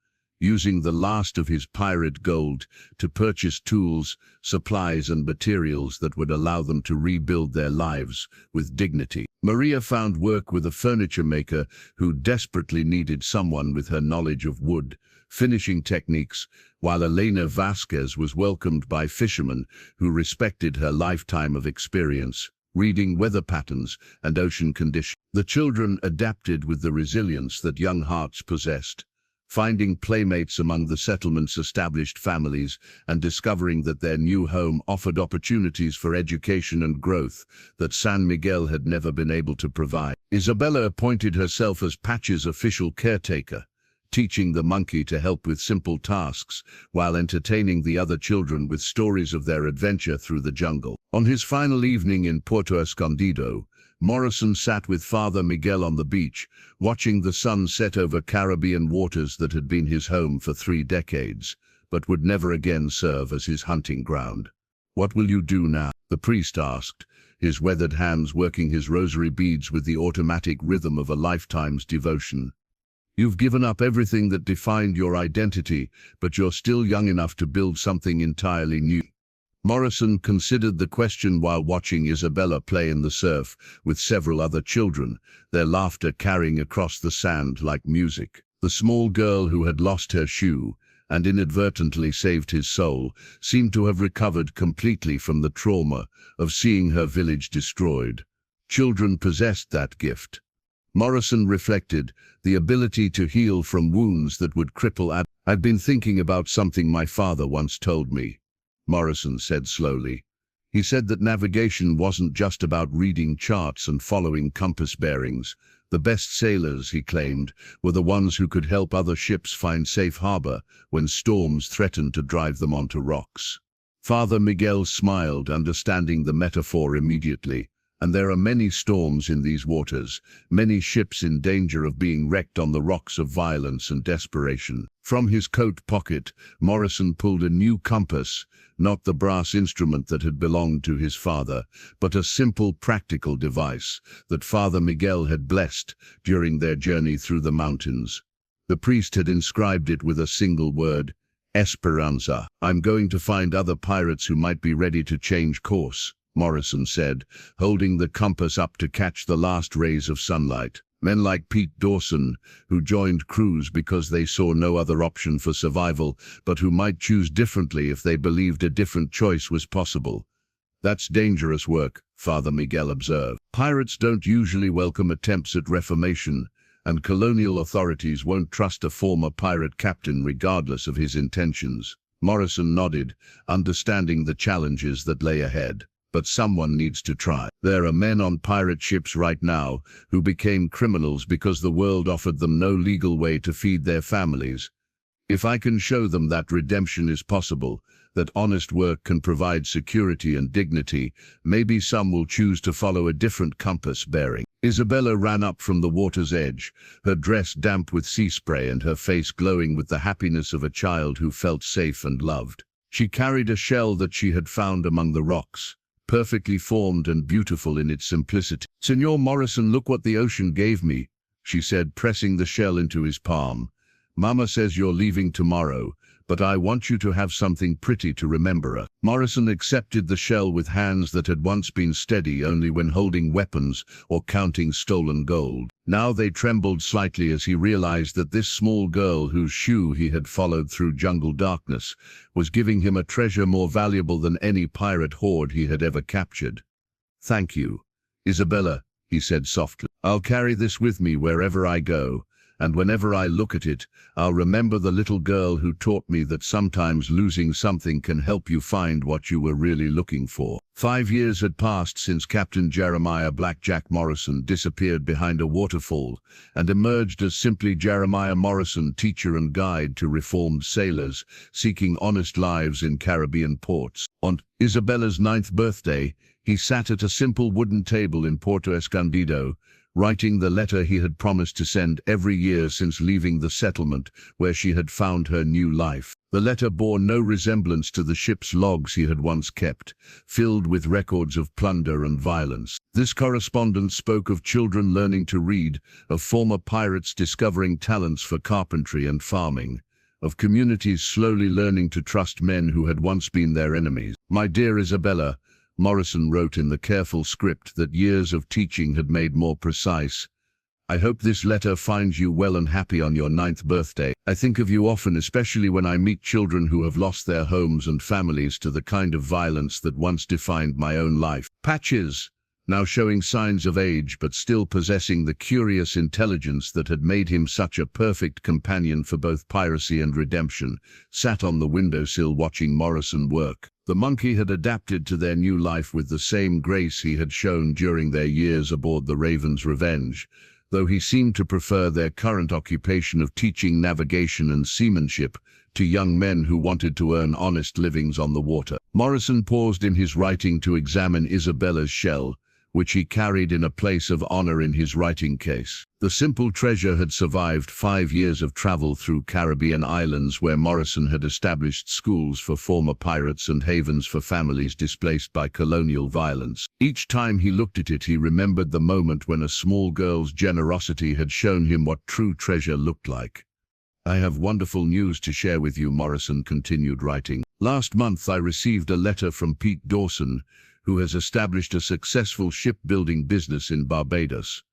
using the last of his pirate gold to purchase tools, supplies, and materials that would allow them to rebuild their lives with dignity. Maria found work with a furniture maker who desperately needed someone with her knowledge of wood finishing techniques, while Elena Vasquez was welcomed by fishermen who respected her lifetime of experience. reading weather patterns and ocean conditions. The children adapted with the resilience that young hearts possessed, finding playmates among the settlement's established families and discovering that their new home offered opportunities for education and growth that San Miguel had never been able to provide. Isabella appointed herself as Patch's official caretaker, teaching the monkey to help with simple tasks while entertaining the other children with stories of their adventure through the jungle. On his final evening in Puerto Escondido, Morrison sat with Father Miguel on the beach, watching the sun set over Caribbean waters that had been his home for 3 decades, but would never again serve as his hunting ground. "What will you do now?" the priest asked, his weathered hands working his rosary beads with the automatic rhythm of a lifetime's devotion. "You've given up everything that defined your identity, but you're still young enough to build something entirely new." Morrison considered the question while watching Isabella play in the surf with several other children, their laughter carrying across the sand like music. The small girl who had lost her shoe and inadvertently saved his soul seemed to have recovered completely from the trauma of seeing her village destroyed. Children possessed that gift. Morrison reflected, the ability to heal from wounds that would cripple. "I've been thinking about something my father once told me," Morrison said slowly. "He said that navigation wasn't just about reading charts and following compass bearings. The best sailors, he claimed, were the ones who could help other ships find safe harbor when storms threatened to drive them onto rocks." Father Miguel smiled, understanding the metaphor immediately. "And there are many storms in these waters, many ships in danger of being wrecked on the rocks of violence and desperation." From his coat pocket, Morrison pulled a new compass, not the brass instrument that had belonged to his father, but a simple, practical device that Father Miguel had blessed during their journey through the mountains. The priest had inscribed it with a single word, Esperanza. "I'm going to find other pirates who might be ready to change course," Morrison said, holding the compass up to catch the last rays of sunlight. "Men like Pete Dawson, who joined crews because they saw no other option for survival, but who might choose differently if they believed a different choice was possible." "That's dangerous work," Father Miguel observed. "Pirates don't usually welcome attempts at reformation, and colonial authorities won't trust a former pirate captain regardless of his intentions." Morrison nodded, understanding the challenges that lay ahead. "But someone needs to try. There are men on pirate ships right now who became criminals because the world offered them no legal way to feed their families. If I can show them that redemption is possible, that honest work can provide security and dignity, maybe some will choose to follow a different compass bearing." Isabella ran up from the water's edge, her dress damp with sea spray and her face glowing with the happiness of a child who felt safe and loved. She carried a shell that she had found among the rocks, perfectly formed and beautiful in its simplicity. "Senor Morrison, look what the ocean gave me," she said, pressing the shell into his palm. "Mama says you're leaving tomorrow, but I want you to have something pretty to remember her." Morrison accepted the shell with hands that had once been steady only when holding weapons or counting stolen gold. Now they trembled slightly as he realized that this small girl whose shoe he had followed through jungle darkness was giving him a treasure more valuable than any pirate hoard he had ever captured. "Thank you, Isabella," he said softly. "I'll carry this with me wherever I go, and whenever I look at it, I'll remember the little girl who taught me that sometimes losing something can help you find what you were really looking for." 5 years had passed since Captain Jeremiah "Blackjack" Morrison disappeared behind a waterfall and emerged as simply Jeremiah Morrison, teacher and guide to reformed sailors seeking honest lives in Caribbean ports. On Isabella's 9th birthday, he sat at a simple wooden table in Puerto Escondido, writing the letter he had promised to send every year since leaving the settlement where she had found her new life. The letter bore no resemblance to the ship's logs he had once kept, filled with records of plunder and violence. This correspondence spoke of children learning to read, of former pirates discovering talents for carpentry and farming, of communities slowly learning to trust men who had once been their enemies. "My dear Isabella," Morrison wrote in the careful script that years of teaching had made more precise, "I hope this letter finds you well and happy on your 9th birthday. I think of you often, especially when I meet children who have lost their homes and families to the kind of violence that once defined my own life." Patches, now showing signs of age but still possessing the curious intelligence that had made him such a perfect companion for both piracy and redemption, sat on the windowsill watching Morrison work. The monkey had adapted to their new life with the same grace he had shown during their years aboard the Raven's Revenge, though he seemed to prefer their current occupation of teaching navigation and seamanship to young men who wanted to earn honest livings on the water. Morrison paused in his writing to examine Isabella's shell, which he carried in a place of honor in his writing case. The simple treasure had survived 5 years of travel through Caribbean islands where Morrison had established schools for former pirates and havens for families displaced by colonial violence. Each time he looked at it, he remembered the moment when a small girl's generosity had shown him what true treasure looked like. "I have wonderful news to share with you," Morrison continued writing. "Last month I received a letter from Pete Dawson, who has established a successful shipbuilding business in Barbados.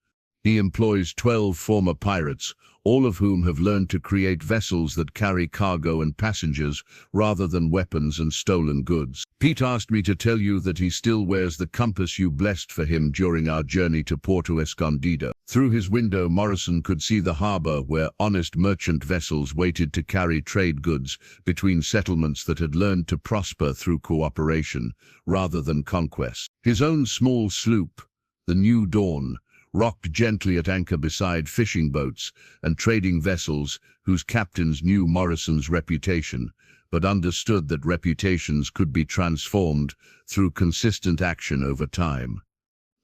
He employs 12 former pirates, all of whom have learned to create vessels that carry cargo and passengers rather than weapons and stolen goods. Pete asked me to tell you that he still wears the compass you blessed for him during our journey to Porto Escondido." Through his window, Morrison could see the harbor where honest merchant vessels waited to carry trade goods between settlements that had learned to prosper through cooperation rather than conquest. His own small sloop, the New Dawn, rocked gently at anchor beside fishing boats and trading vessels whose captains knew Morrison's reputation, but understood that reputations could be transformed through consistent action over time.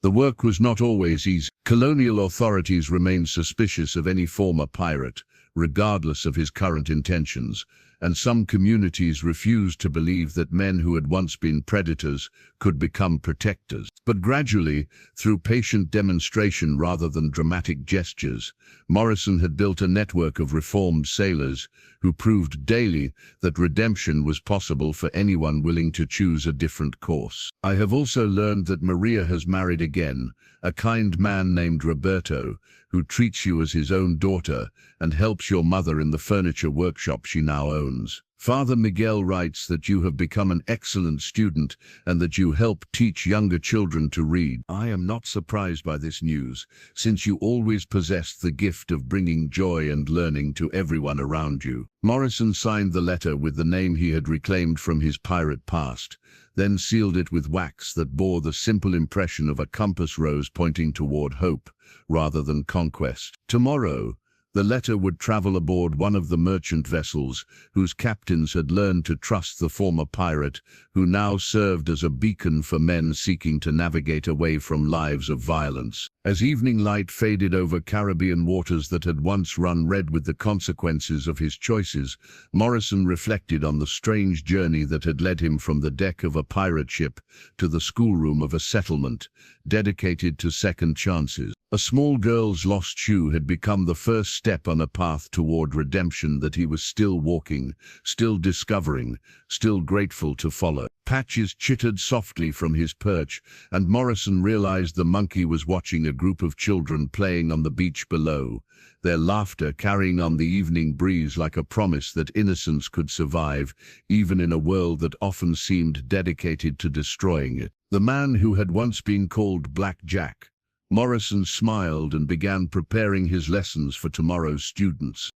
The work was not always easy. Colonial authorities remained suspicious of any former pirate, regardless of his current intentions, and some communities refused to believe that men who had once been predators could become protectors. But gradually, through patient demonstration rather than dramatic gestures, Morrison had built a network of reformed sailors who proved daily that redemption was possible for anyone willing to choose a different course. "I have also learned that Maria has married again, a kind man named Roberto, who treats you as his own daughter and helps your mother in the furniture workshop she now owns. Father Miguel writes that you have become an excellent student and that you help teach younger children to read. I am not surprised by this news, since you always possessed the gift of bringing joy and learning to everyone around you." Morrison signed the letter with the name he had reclaimed from his pirate past, then sealed it with wax that bore the simple impression of a compass rose pointing toward hope rather than conquest. Tomorrow, the letter would travel aboard one of the merchant vessels whose captains had learned to trust the former pirate, who now served as a beacon for men seeking to navigate away from lives of violence. As evening light faded over Caribbean waters that had once run red with the consequences of his choices, Morrison reflected on the strange journey that had led him from the deck of a pirate ship to the schoolroom of a settlement dedicated to second chances. A small girl's lost shoe had become the first step on a path toward redemption that he was still walking, still discovering, still grateful to follow. Patches chittered softly from his perch, and Morrison realized the monkey was watching a group of children playing on the beach below, their laughter carrying on the evening breeze like a promise that innocence could survive, even in a world that often seemed dedicated to destroying it. The man who had once been called Black Jack. Morrison smiled and began preparing his lessons for tomorrow's students.